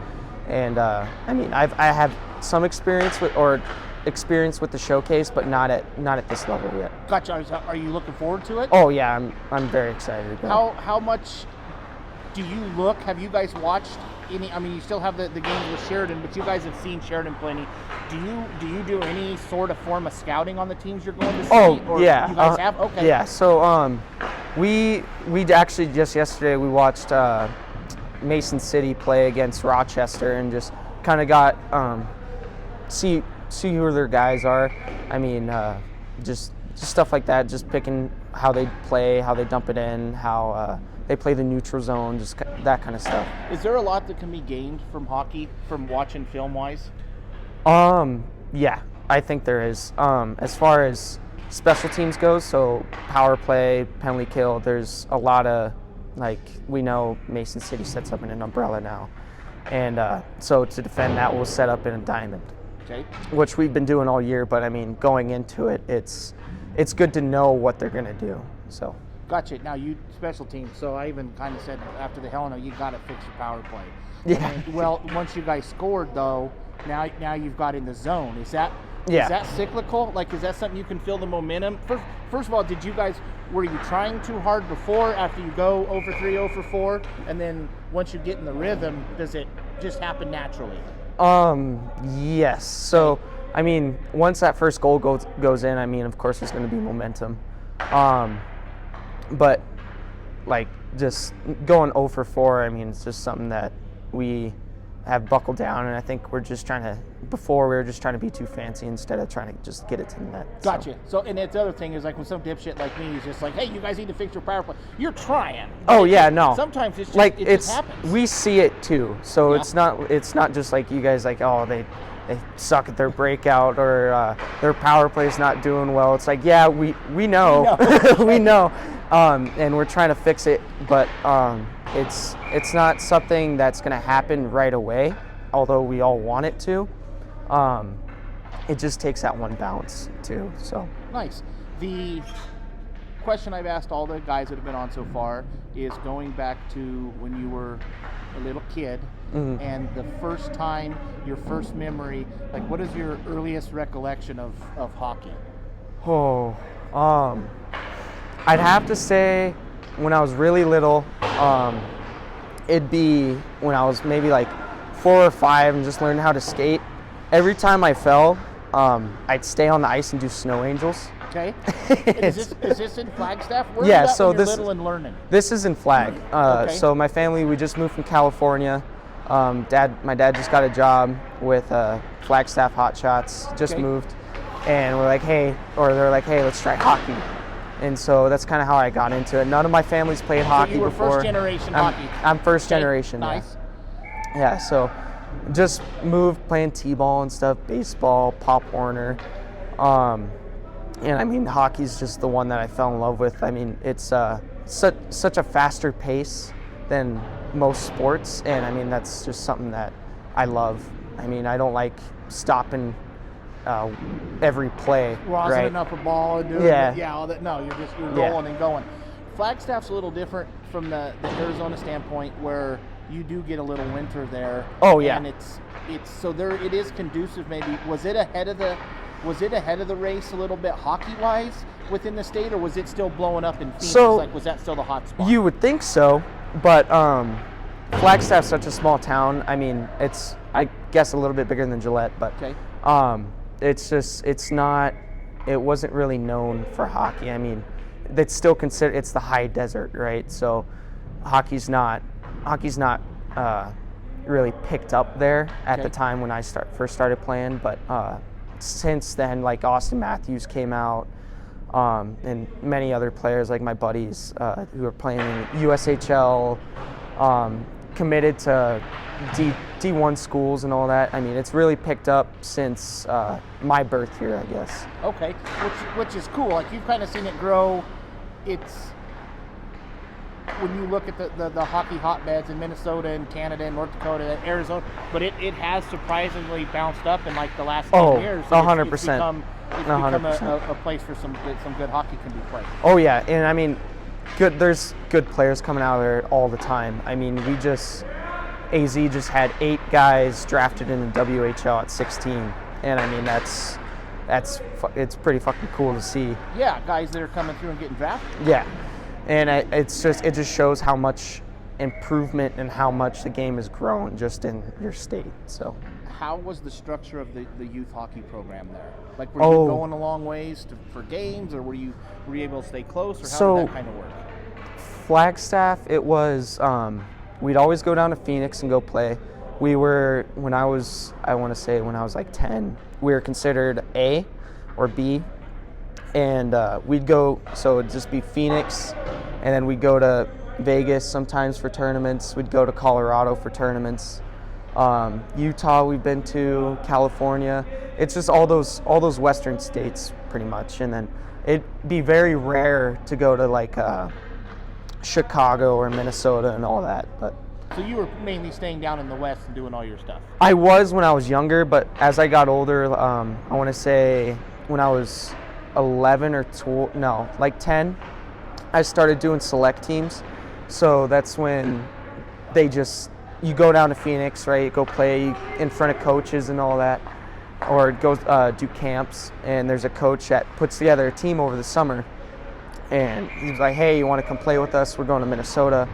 And I mean, I have some experience with the showcase, but not at this level yet. Gotcha. Are you looking forward to it? Oh yeah, I'm very excited. How much do you look? Have you guys watched any? I mean, you still have the games with Sheridan, but you guys have seen Sheridan plenty. Do you do any sort of form of scouting on the teams you're going to see? Oh or yeah, you guys have? Okay. Yeah. So we actually just yesterday we watched Mason City play against Rochester and just kind of got see who their guys are. I mean, just stuff like that. Just picking how they play, how they dump it in, how they play the neutral zone, just that kind of stuff. Is there a lot that can be gained from hockey from watching film-wise? Yeah, I think there is. As far as special teams goes, so power play, penalty kill, there's a lot of, like, we know Mason City sets up in an umbrella now. And so to defend that, we'll set up in a diamond. Okay. Which we've been doing all year, but I mean, going into it, it's good to know what they're going to do. So. Gotcha. Now, you special teams, so I even kind of said after the Helena, you got to fix your power play. Yeah. And, well, once you guys scored, though, now you've got in the zone. Is that cyclical? Like, is that something you can feel the momentum? First of all, were you trying too hard before after you go 0 for 3, 0 for 4? And then once you get in the rhythm, does it just happen naturally? Yes. So, I mean, once that first goal goes in, I mean, of course, there's going to be momentum. But, like, just going 0 for 4, I mean, it's just something that we have buckled down, and I think we were just trying to be too fancy instead of trying to just get it to the net. Gotcha. So, and the other thing is, like, when some dipshit like me is just like, hey, you guys need to fix your power play. You're trying. Oh yeah, no. Sometimes it's just, like it just happens. We see it too. So it's not just like you guys like, oh, they suck at their breakout or their power play is not doing well. It's like, yeah, we know. We know. And we're trying to fix it, but it's not something that's going to happen right away, although we all want it to. It just takes that one bounce too. So nice. question I've asked all the guys that have been on so far is going back to when you were a little kid and the first time, your first memory, like what is your earliest recollection of hockey? Oh, I'd have to say when I was really little, it'd be when I was maybe like 4 or 5 and just learning how to skate. Every time I fell, I'd stay on the ice and do snow angels. Okay. Is this in Flagstaff? Where Yeah, are you at so when you're this little and learning? This is in Flag. Okay. So my family, we just moved from California. My dad just got a job with Flagstaff Hot Shots. Just moved, and we're like, hey, let's try hockey. And so that's kind of how I got into it. None of my family's played hockey you were before. first generation hockey. I'm first generation. Nice. Yeah. So just moved playing t-ball and stuff, baseball, Pop Warner. And I mean, hockey's just the one that I fell in love with. I mean, it's such a faster pace than most sports, and I mean, that's just something that I love. I mean, I don't like stopping every play. Rosin up a ball and doing all that. No, you're rolling and going. Flagstaff's a little different from the Arizona standpoint, where you do get a little winter there. Oh yeah. And it's so there. It is conducive. Maybe was it ahead of the race a little bit hockey-wise within the state, or was it still blowing up in Phoenix? So, like, was that still the hot spot? You would think so, but Flagstaff's such a small town. I mean, it's, I guess, a little bit bigger than Gillette, but it wasn't really known for hockey. I mean, it's still considered, it's the high desert, right? So hockey's not really picked up there at the time when I first started playing, but since then, like Austin Matthews came out, and many other players like my buddies who are playing in USHL, committed to D1 schools and all that. I mean, it's really picked up since my birth here, I guess. Okay, which is cool. Like, you've kind of seen it grow. It's when you look at the hockey hotbeds in Minnesota and Canada and North Dakota and Arizona, but it has surprisingly bounced up in like the last 10 years. 100%. It's become a place for some good hockey can be played. Oh yeah, and I mean, there's good players coming out of there all the time. I mean, AZ just had 8 guys drafted in the WHL at 16, and I mean it's pretty fucking cool to see. Yeah, guys that are coming through and getting drafted. Yeah. And it just shows how much improvement and how much the game has grown just in your state. So, how was the structure of the youth hockey program there? Like, were you going a long ways for games, or were you able to stay close, or how did that kind of work? Flagstaff, it was we'd always go down to Phoenix and go play. We were when I was like 10, we were considered A or B. And we'd go, so it'd just be Phoenix, and then we'd go to Vegas sometimes for tournaments. We'd go to Colorado for tournaments. Utah we've been to, California. It's just all those western states pretty much. And then it'd be very rare to go to like Chicago or Minnesota and all that. But so you were mainly staying down in the West and doing all your stuff? I was when I was younger, but as I got older, I want to say when I was 11 or 12, no, like 10, I started doing select teams. So that's when you go down to Phoenix, right? Go play in front of coaches and all that, or go do camps. And there's a coach that puts together a team over the summer. And he's like, hey, you want to come play with us? We're going to Minnesota.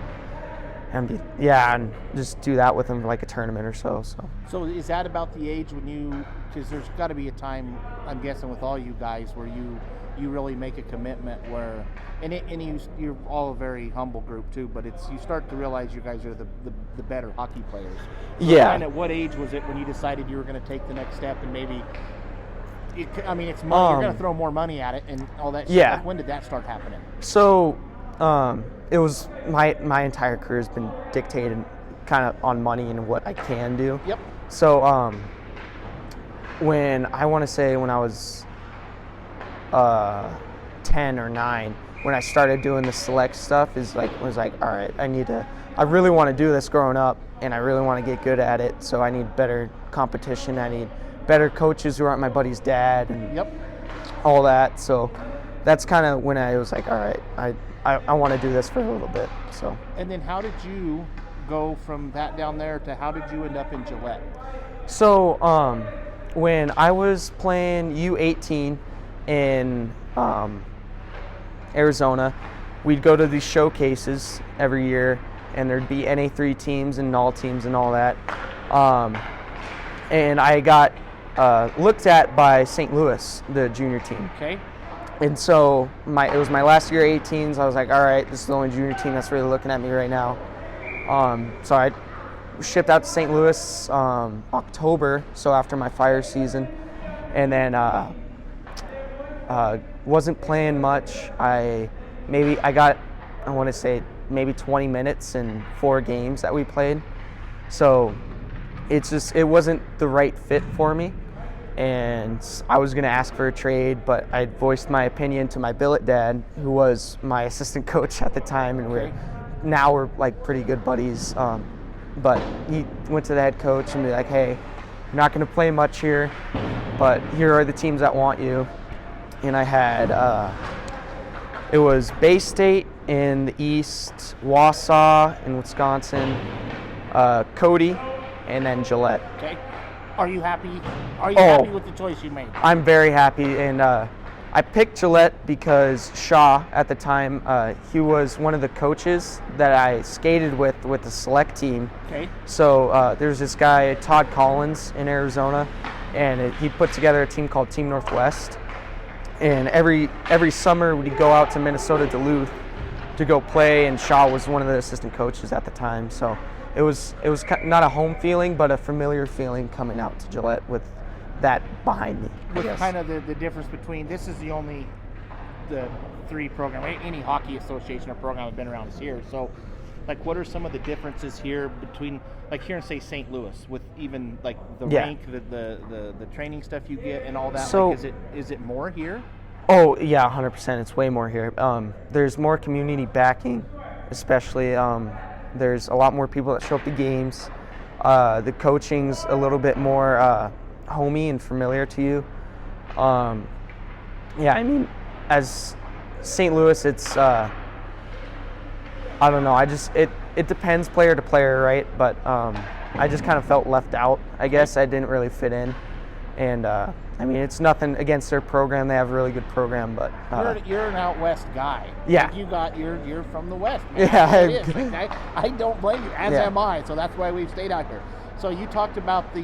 And and just do that with them for like a tournament or so. So is that about the age when because there's got to be a time, I'm guessing, with all you guys where you really make a commitment where, you're all a very humble group too, but you start to realize you guys are the better hockey players. So yeah. And at what age was it when you decided you were going to take the next step and maybe, it's money, you're going to throw more money at it and all that shit. Yeah. Like, when did that start happening? So, it was my entire career has been dictated kind of on money and what I can do. Yep. So when I was 10 or 9, when I started doing the select stuff, was like, all right, I really want to do this growing up, and I really want to get good at it. So I need better competition. I need better coaches who aren't my buddy's dad and all that. So that's kind of when I was like, all right, I want to do this for a little bit. So. And then how did you go from that down there to how did you end up in Gillette? So when I was playing U18 in Arizona, we'd go to these showcases every year, and there'd be NA3 teams and NOL teams and all that. And I got looked at by St. Louis, the junior team. Okay. And so it was my last year 18s. I was like, all right, this is the only junior team that's really looking at me right now. So I shipped out to St. Louis October, so after my fire season, and then wasn't playing much. I want to say maybe 20 minutes in 4 games that we played. So it wasn't the right fit for me, and I was going to ask for a trade, but I voiced my opinion to my billet dad, who was my assistant coach at the time, and we're like pretty good buddies. But he went to the head coach and be like, hey, you're not going to play much here, but here are the teams that want you. And I had, it was Bay State in the East, Wausau in Wisconsin, Cody, and then Gillette. Okay. Are you happy? Are you happy with the choice you made? I'm very happy, and I picked Gillette because Shaw, at the time, he was one of the coaches that I skated with the select team. Okay. So there's this guy, Todd Collins, in Arizona, and he put together a team called Team Northwest. And every summer we'd go out to Minnesota Duluth to go play, and Shaw was one of the assistant coaches at the time. So it was not a home feeling, but a familiar feeling coming out to Gillette with that behind me. With kind of the difference between, this is the 3 program, any hockey association or program I've been around is here. So like, what are some of the differences here between, like here in say St. Louis, with even like the rink, the training stuff you get and all that? So, like, is it more here? Oh yeah, 100%. It's way more here. There's more community backing, especially. There's a lot more people that show up to games. The coaching's a little bit more homey and familiar to you. Yeah, I mean, as St. Louis, it's I don't know. It depends player to player, right? But I just kind of felt left out. I guess I didn't really fit in, and I mean, it's nothing against their program. They have a really good program, but you're an out west guy. Yeah. Like you're from the west. Man. Yeah. I don't blame you, as am I. So that's why we've stayed out here. So you talked about the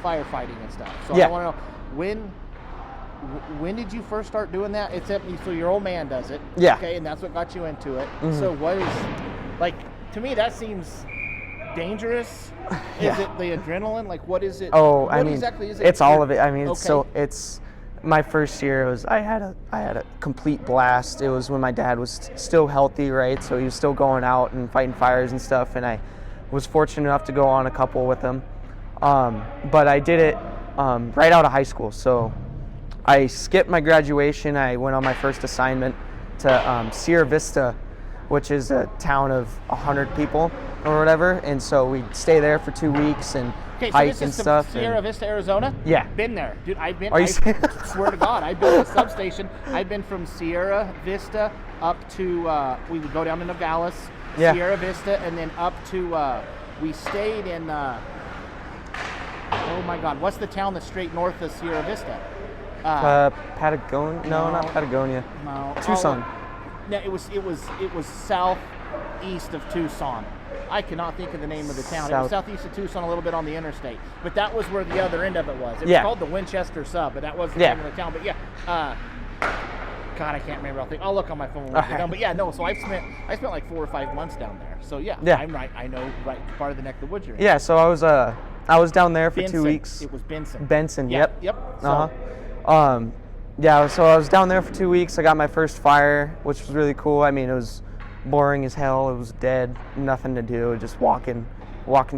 firefighting and stuff. So I want to know when did you first start doing that? So your old man does it. Yeah. Okay, and that's what got you into it. Mm-hmm. So what is, like, to me that seems dangerous. Is it the adrenaline? Like, what is it? Oh, what exactly is it? It's all of it. I mean, it's my first year. I had a complete blast. It was when my dad was still healthy, right? So he was still going out and fighting fires and stuff, and I was fortunate enough to go on a couple with him. But I did it right out of high school. So I skipped my graduation. I went on my first assignment to Sierra Vista, which is a town of 100 people or whatever. And so we'd stay there for 2 weeks and hike and stuff. Sierra Vista, Arizona? Yeah. Been there. Dude, I swear to God, I've been at a substation. I've been from Sierra Vista up to, we would go down to Nogales, Sierra Vista, and then up to, we stayed in, oh my God, what's the town that's straight north of Sierra Vista? Patagonia? No, not Patagonia. No. Tucson. No, it was southeast of Tucson. I cannot think of the name of the town. It was southeast of Tucson, a little bit on the interstate. But that was where the other end of it was. It was called the Winchester Sub, but that wasn't the name of the town. But God, I can't remember. I'll look on my phone when we're done. But yeah, no. So I spent like 4 or 5 months down there. So yeah. I'm right. I know part of the neck of the woods you're in. Yeah. So I was down there for 2 weeks. It was Benson. Benson. Yeah, Yep. So, yeah, so I was down there for 2 weeks. I got my first fire, which was really cool. I mean, it was boring as hell. It was dead, nothing to do, just walking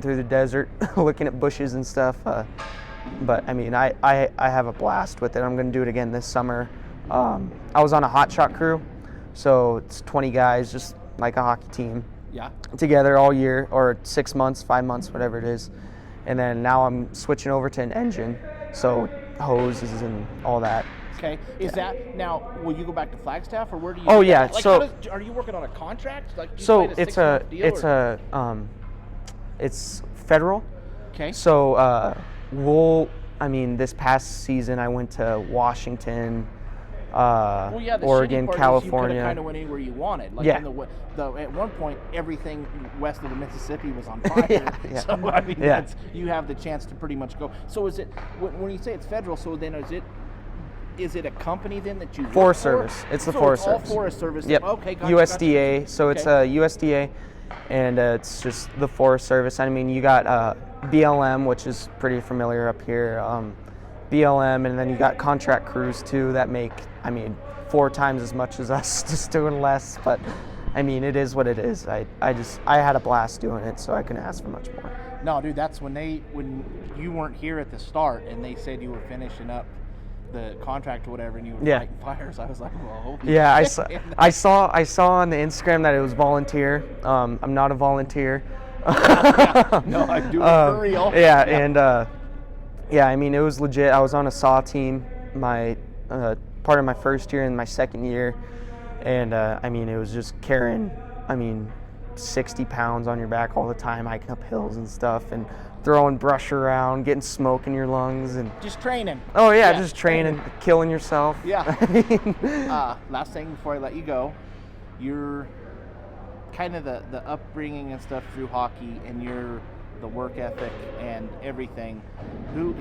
through the desert, looking at bushes and stuff. But I mean, I have a blast with it. I'm going to do it again this summer. I was on a hot shot crew, so it's 20 guys, just like a hockey team. Yeah. Together all year, or 6 months, 5 months, whatever it is. And then now I'm switching over to an engine, so hoses and all that. Okay. Is that now? Will you go back to Flagstaff, or where do you? Oh do yeah. that? Like, So are you working on a contract? Like, do you so sign it's six-month deal, it's federal. Okay. So this past season I went to Washington, well, yeah, the Oregon, shitty part California. Is you kind of went anywhere you wanted. Like Yeah. in at one point, everything west of the Mississippi was on fire. Yeah. So I mean, Yeah. you have the chance to pretty much go. So is it when you say it's federal? So then is it a company then that you work Forest for? Service. It's the So Forest it's all Service. Forest Service. Yep. Okay. Gotcha, USDA. Gotcha. So it's Okay. USDA, and it's just the Forest Service. I mean, you got BLM, which is pretty familiar up here. BLM, and then you got contract crews too that make 4 times as much as us, just doing less. But I mean, it is what it is. I had a blast doing it, so I couldn't ask for much more. No, dude, that's when you weren't here at the start and they said you were finishing up the contract or whatever, and you were fighting fires. I was like, well, holy Yeah, shit. I saw on the Instagram that it was volunteer. I'm not a volunteer. No, I do it for real. Yeah, and I mean, it was legit. I was on a SAW team my part of my first year and my second year, and I mean, it was just carrying 60 pounds on your back all the time, hiking up hills and stuff, and throwing brush around, getting smoke in your lungs, and just training. Oh yeah, just training, killing yourself. Yeah. Last thing before I let you go, you're kind of the upbringing and stuff through hockey, and the work ethic and everything.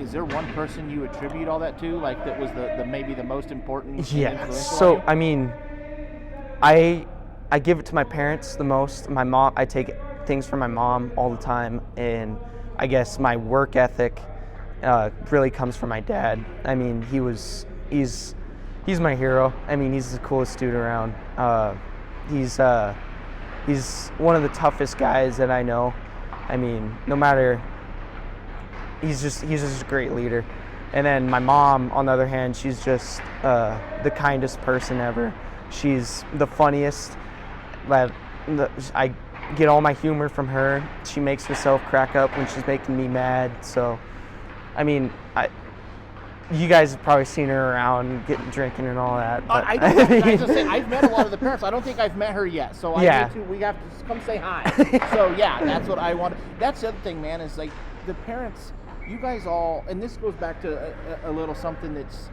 Is there one person you attribute all that to, like that was the maybe the most important? Yeah. So I mean, I give it to my parents the most. My mom, I take things from my mom all the time, and I guess my work ethic really comes from my dad. I mean, he's my hero. I mean, he's the coolest dude around. He's one of the toughest guys that I know. I mean, no matter, he's just a great leader. And then my mom, on the other hand, she's just the kindest person ever. She's the funniest. I get all my humor from her. She makes herself crack up when she's making me mad. So, I mean, you guys have probably seen her around drinking and all that. But I've met a lot of the parents. I don't think I've met her yet. So we have to come say hi. So yeah, that's what I want. That's the other thing, man, is like the parents, you guys all, and this goes back to a little something that's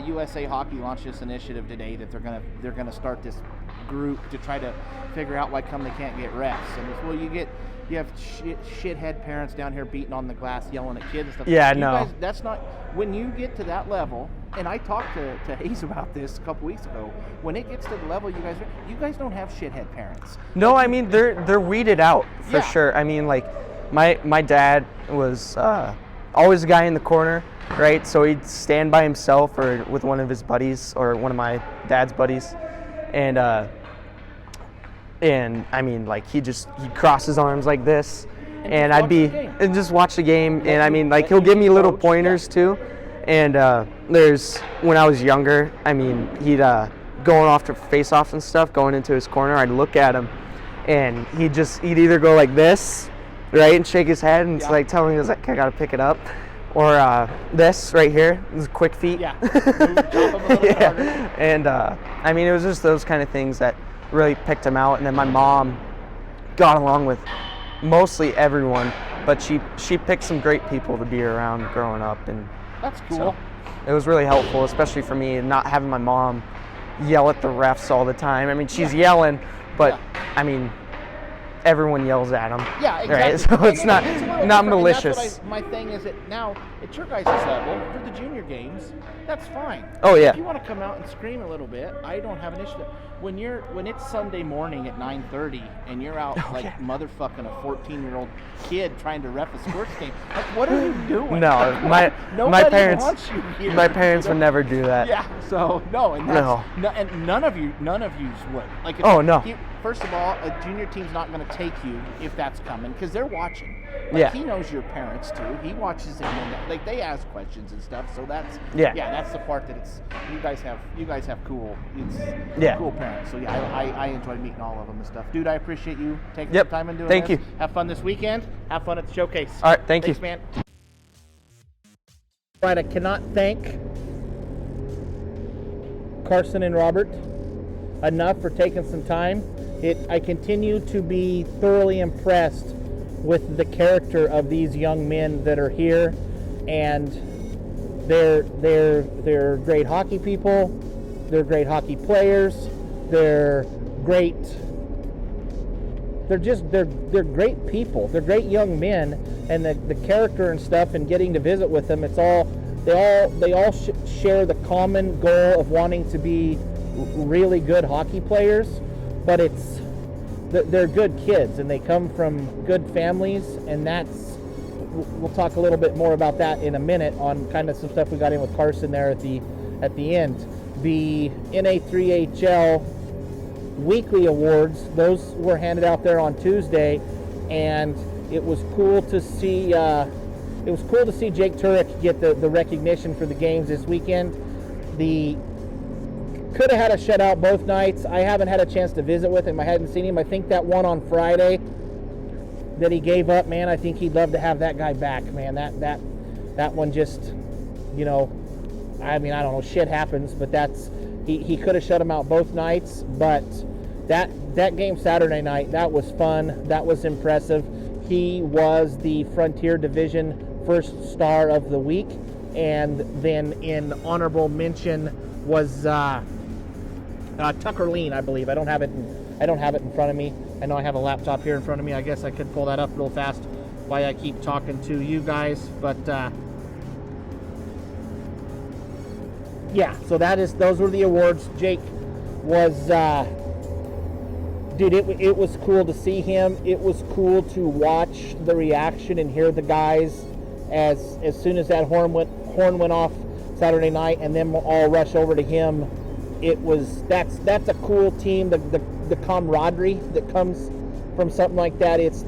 USA Hockey launched this initiative today that they're gonna start this group to try to figure out why come they can't get refs. And it's, well, you have shithead parents down here beating on the glass, yelling at kids and stuff. Yeah, you no. Guys, that's not, when you get to that level, and I talked to Hayes about this a couple weeks ago, when it gets to the level you guys don't have shithead parents. No, I mean, they're weeded out for sure. I mean, like, my dad was always a guy in the corner, right? So he'd stand by himself or with one of his buddies or one of my dad's buddies, and I mean, like, he'd cross his arms like this, and I'd be and just watch the game, and I mean, like, he'll give me little pointers too. And when I was younger, I mean, he'd going off to face-offs and stuff, going into his corner, I'd look at him, and he'd either go like this, right, and shake his head, and it's like telling me, like, I gotta pick it up, or this right here, this quick feet. Yeah. Yeah. And I mean, it was just those kind of things that really picked him out. And then my mom got along with mostly everyone, but she picked some great people to be around growing up, and that's cool. So it was really helpful, especially for me, not having my mom yell at the refs all the time. I mean, she's yelling, but I mean, everyone yells at them. Yeah, exactly. Right? So it's not malicious. That's my thing is that now at your guys' level, for the junior games, that's fine. Oh yeah. If you want to come out and scream a little bit, I don't have an issue. When it's Sunday morning at 9:30 and you're out motherfucking a 14-year-old kid trying to ref a sports game, like, what are you doing? No, my parents wants you here. My parents would never do that. Yeah. So and none of you would. Like, first of all, a junior team's not going to take you if that's coming, because they're watching. Like, he knows your parents too. He watches them, and like, they ask questions and stuff. So that's that's the part that you guys have cool. Cool parents. So yeah, I enjoy meeting all of them and stuff. Dude, I appreciate you taking the time and doing this. Thank you. Have fun this weekend. Have fun at the showcase. All right, thanks, man. All right, I cannot thank Carson and Robert enough for taking some time. I continue to be thoroughly impressed with the character of these young men that are here, and they're great hockey people. They're great hockey players. They're great. They're great people. They're great young men, and the character and stuff, and getting to visit with them, they all share the common goal of wanting to be really good hockey players, but they're good kids, and they come from good families, and we'll talk a little bit more about that in a minute on kind of some stuff we got in with Carson there at the end. The NA3HL weekly awards, those were handed out there on Tuesday, and it was cool to see Jake Turek get the recognition for the games this weekend. Could have had a shutout both nights. I haven't had a chance to visit with him. I hadn't seen him. I think that one on Friday that he gave up, man, I think he'd love to have that guy back, man. That one just, I mean, I don't know, shit happens, but he could have shut him out both nights. But that game Saturday night, that was fun. That was impressive. He was the Frontier Division first star of the week, and then in honorable mention was Tucker Lean, I believe. I don't have it in front of me. I know I have a laptop here in front of me. I guess I could pull that up real fast while I keep talking to you guys. But yeah, so those were the awards. Jake was dude, it was cool to see him. It was cool to watch the reaction and hear the guys as soon as that horn went off Saturday night, and then we'll all rush over to him. That's a cool team. The camaraderie that comes from something like that. It's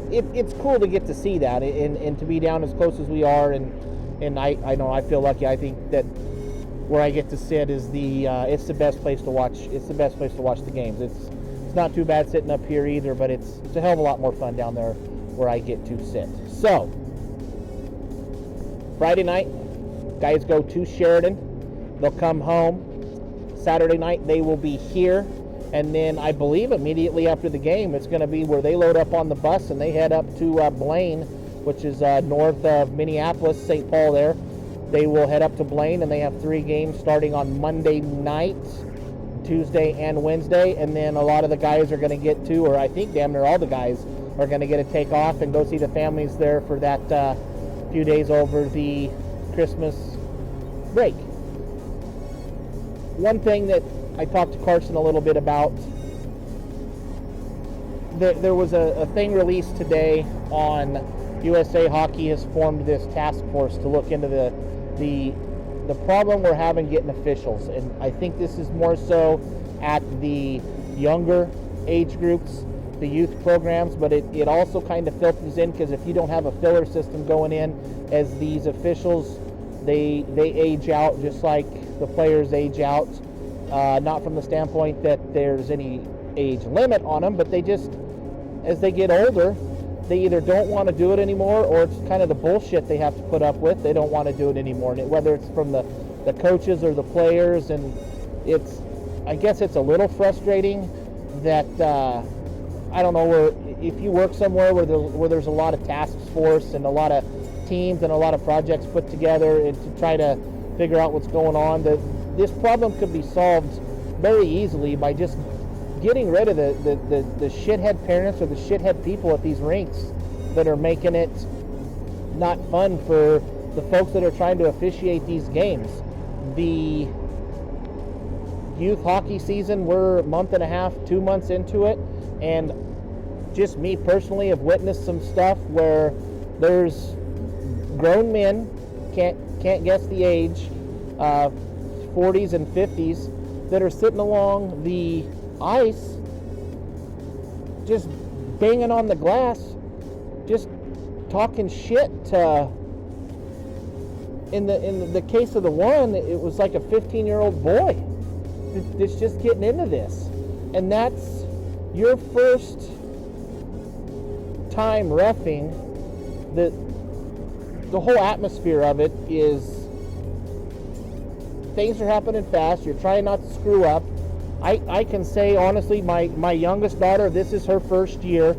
cool to get to see that and to be down as close as we are. And I know I feel lucky. I think that where I get to sit is it's the best place to watch. It's the best place to watch the games. It's not too bad sitting up here either, but it's a hell of a lot more fun down there where I get to sit. So Friday night, guys go to Sheridan. They'll come home. Saturday night they will be here, and then I believe immediately after the game it's going to be where they load up on the bus and they head up to Blaine, which is north of Minneapolis, St. Paul there. They will head up to Blaine, and they have 3 games starting on Monday night, Tuesday and Wednesday, and then a lot of the guys are going to get to, or I think damn near all the guys are going to get to take off and go see the families there for that few days over the Christmas break. One thing that I talked to Carson a little bit about, there was a thing released today on USA Hockey has formed this task force to look into the problem we're having getting officials, and I think this is more so at the younger age groups, the youth programs, but it also kind of filters in, because if you don't have a filler system going in, as these officials, they age out just like the players age out, not from the standpoint that there's any age limit on them, but they just, as they get older, they either don't want to do it anymore, or it's kind of the bullshit they have to put up with. They don't want to do it anymore, and whether it's from the coaches or the players, and I guess it's a little frustrating that I don't know, where if you work somewhere where there's a lot of task force and a lot of teams and a lot of projects put together and to try to figure out what's going on, that this problem could be solved very easily by just getting rid of the shithead parents or the shithead people at these rinks that are making it not fun for the folks that are trying to officiate these games. The youth hockey season, we're a month and a half, 2 months into it, and just me personally have witnessed some stuff where there's grown men, can't guess the age, 40s and 50s, that are sitting along the ice just banging on the glass, just talking shit. In the case of the one, it was like a 15-year-old boy that's just getting into this, and that's your first time reffing. The whole atmosphere of it is things are happening fast. You're trying not to screw up. I can say honestly, my youngest daughter, this is her first year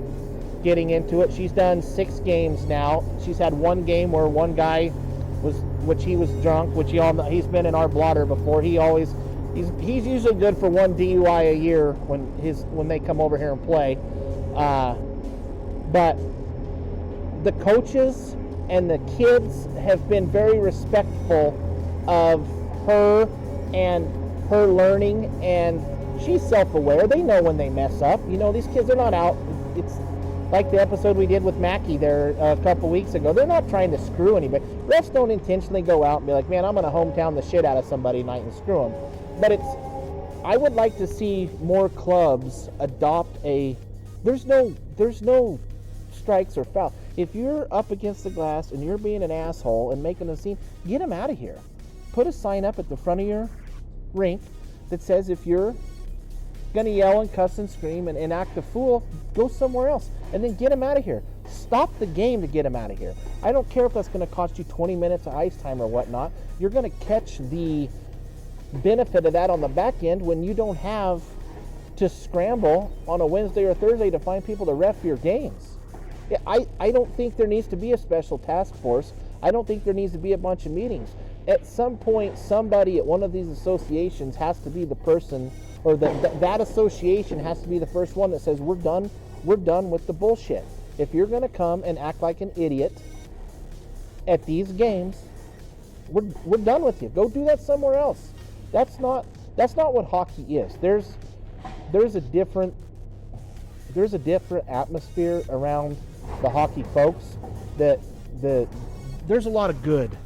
getting into it. She's done 6 games now. She's had 1 game where one guy he was drunk, which he's been in our blotter before. He's usually good for 1 DUI a year when they come over here and play. But the coaches and the kids have been very respectful of her and her learning, and she's self-aware. They know when they mess up. You know, these kids are not out. It's like the episode we did with Mackie there a couple weeks ago. They're not trying to screw anybody. Refs don't intentionally go out and be like, man, I'm going to hometown the shit out of somebody tonight and screw them. But I would like to see more clubs adopt there's no strikes or foul. If you're up against the glass and you're being an asshole and making a scene, get them out of here. Put a sign up at the front of your rink that says if you're going to yell and cuss and scream and act a fool, go somewhere else. And then get them out of here. Stop the game to get them out of here. I don't care if that's going to cost you 20 minutes of ice time or whatnot. You're going to catch the benefit of that on the back end when you don't have to scramble on a Wednesday or Thursday to find people to ref your games. Yeah, I don't think there needs to be a special task force. I don't think there needs to be a bunch of meetings. At some point, somebody at one of these associations has to be the person, or that association has to be the first one that says, we're done with the bullshit. If you're going to come and act like an idiot at these games, we're done with you. Go do that somewhere else. That's not what hockey is. There's a different atmosphere around the hockey folks. There's a lot of good.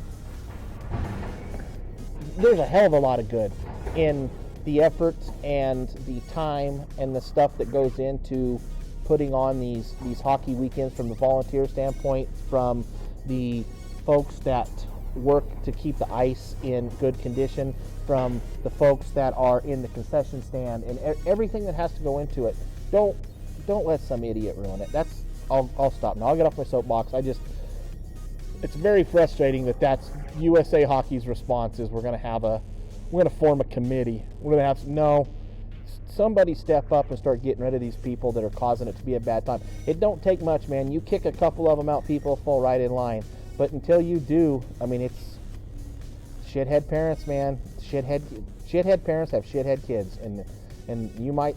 There's a hell of a lot of good in the effort and the time and the stuff that goes into putting on these hockey weekends, from the volunteer standpoint, from the folks that work to keep the ice in good condition, from the folks that are in the concession stand, and everything that has to go into it. Don't let some idiot ruin it. I'll stop now. I'll get off my soapbox. It's very frustrating that's USA Hockey's response is we're going to form a committee. We're going to have somebody step up and start getting rid of these people that are causing it to be a bad time. It don't take much, man. You kick a couple of them out, people fall right in line. But until you do, I mean, it's shithead parents, man. Shithead parents have shithead kids, and you might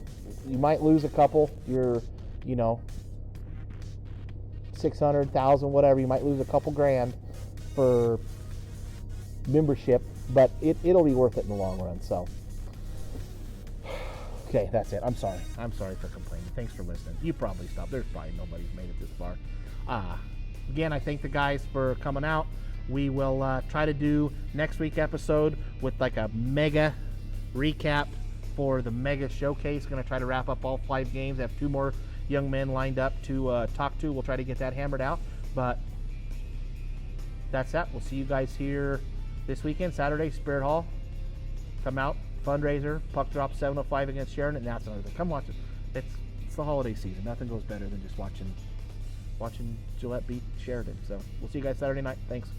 lose a couple. You're, 600,000, whatever. You might lose a couple grand for membership, but it'll be worth it in the long run. So, okay, that's it. I'm sorry for complaining. Thanks for listening. You probably stopped. There's probably nobody's made it this far. Again, I thank the guys for coming out. We will try to do next week's episode with like a mega recap for the mega showcase. Going to try to wrap up all 5 games. I have 2 more young men lined up to talk to. We'll try to get that hammered out. But that's that. We'll see you guys here this weekend, Saturday, Spirit Hall. Come out, fundraiser, puck drop 7:05 against Sheridan, and that's another thing. Come watch it. It's the holiday season. Nothing goes better than just watching Gillette beat Sheridan. So we'll see you guys Saturday night. Thanks.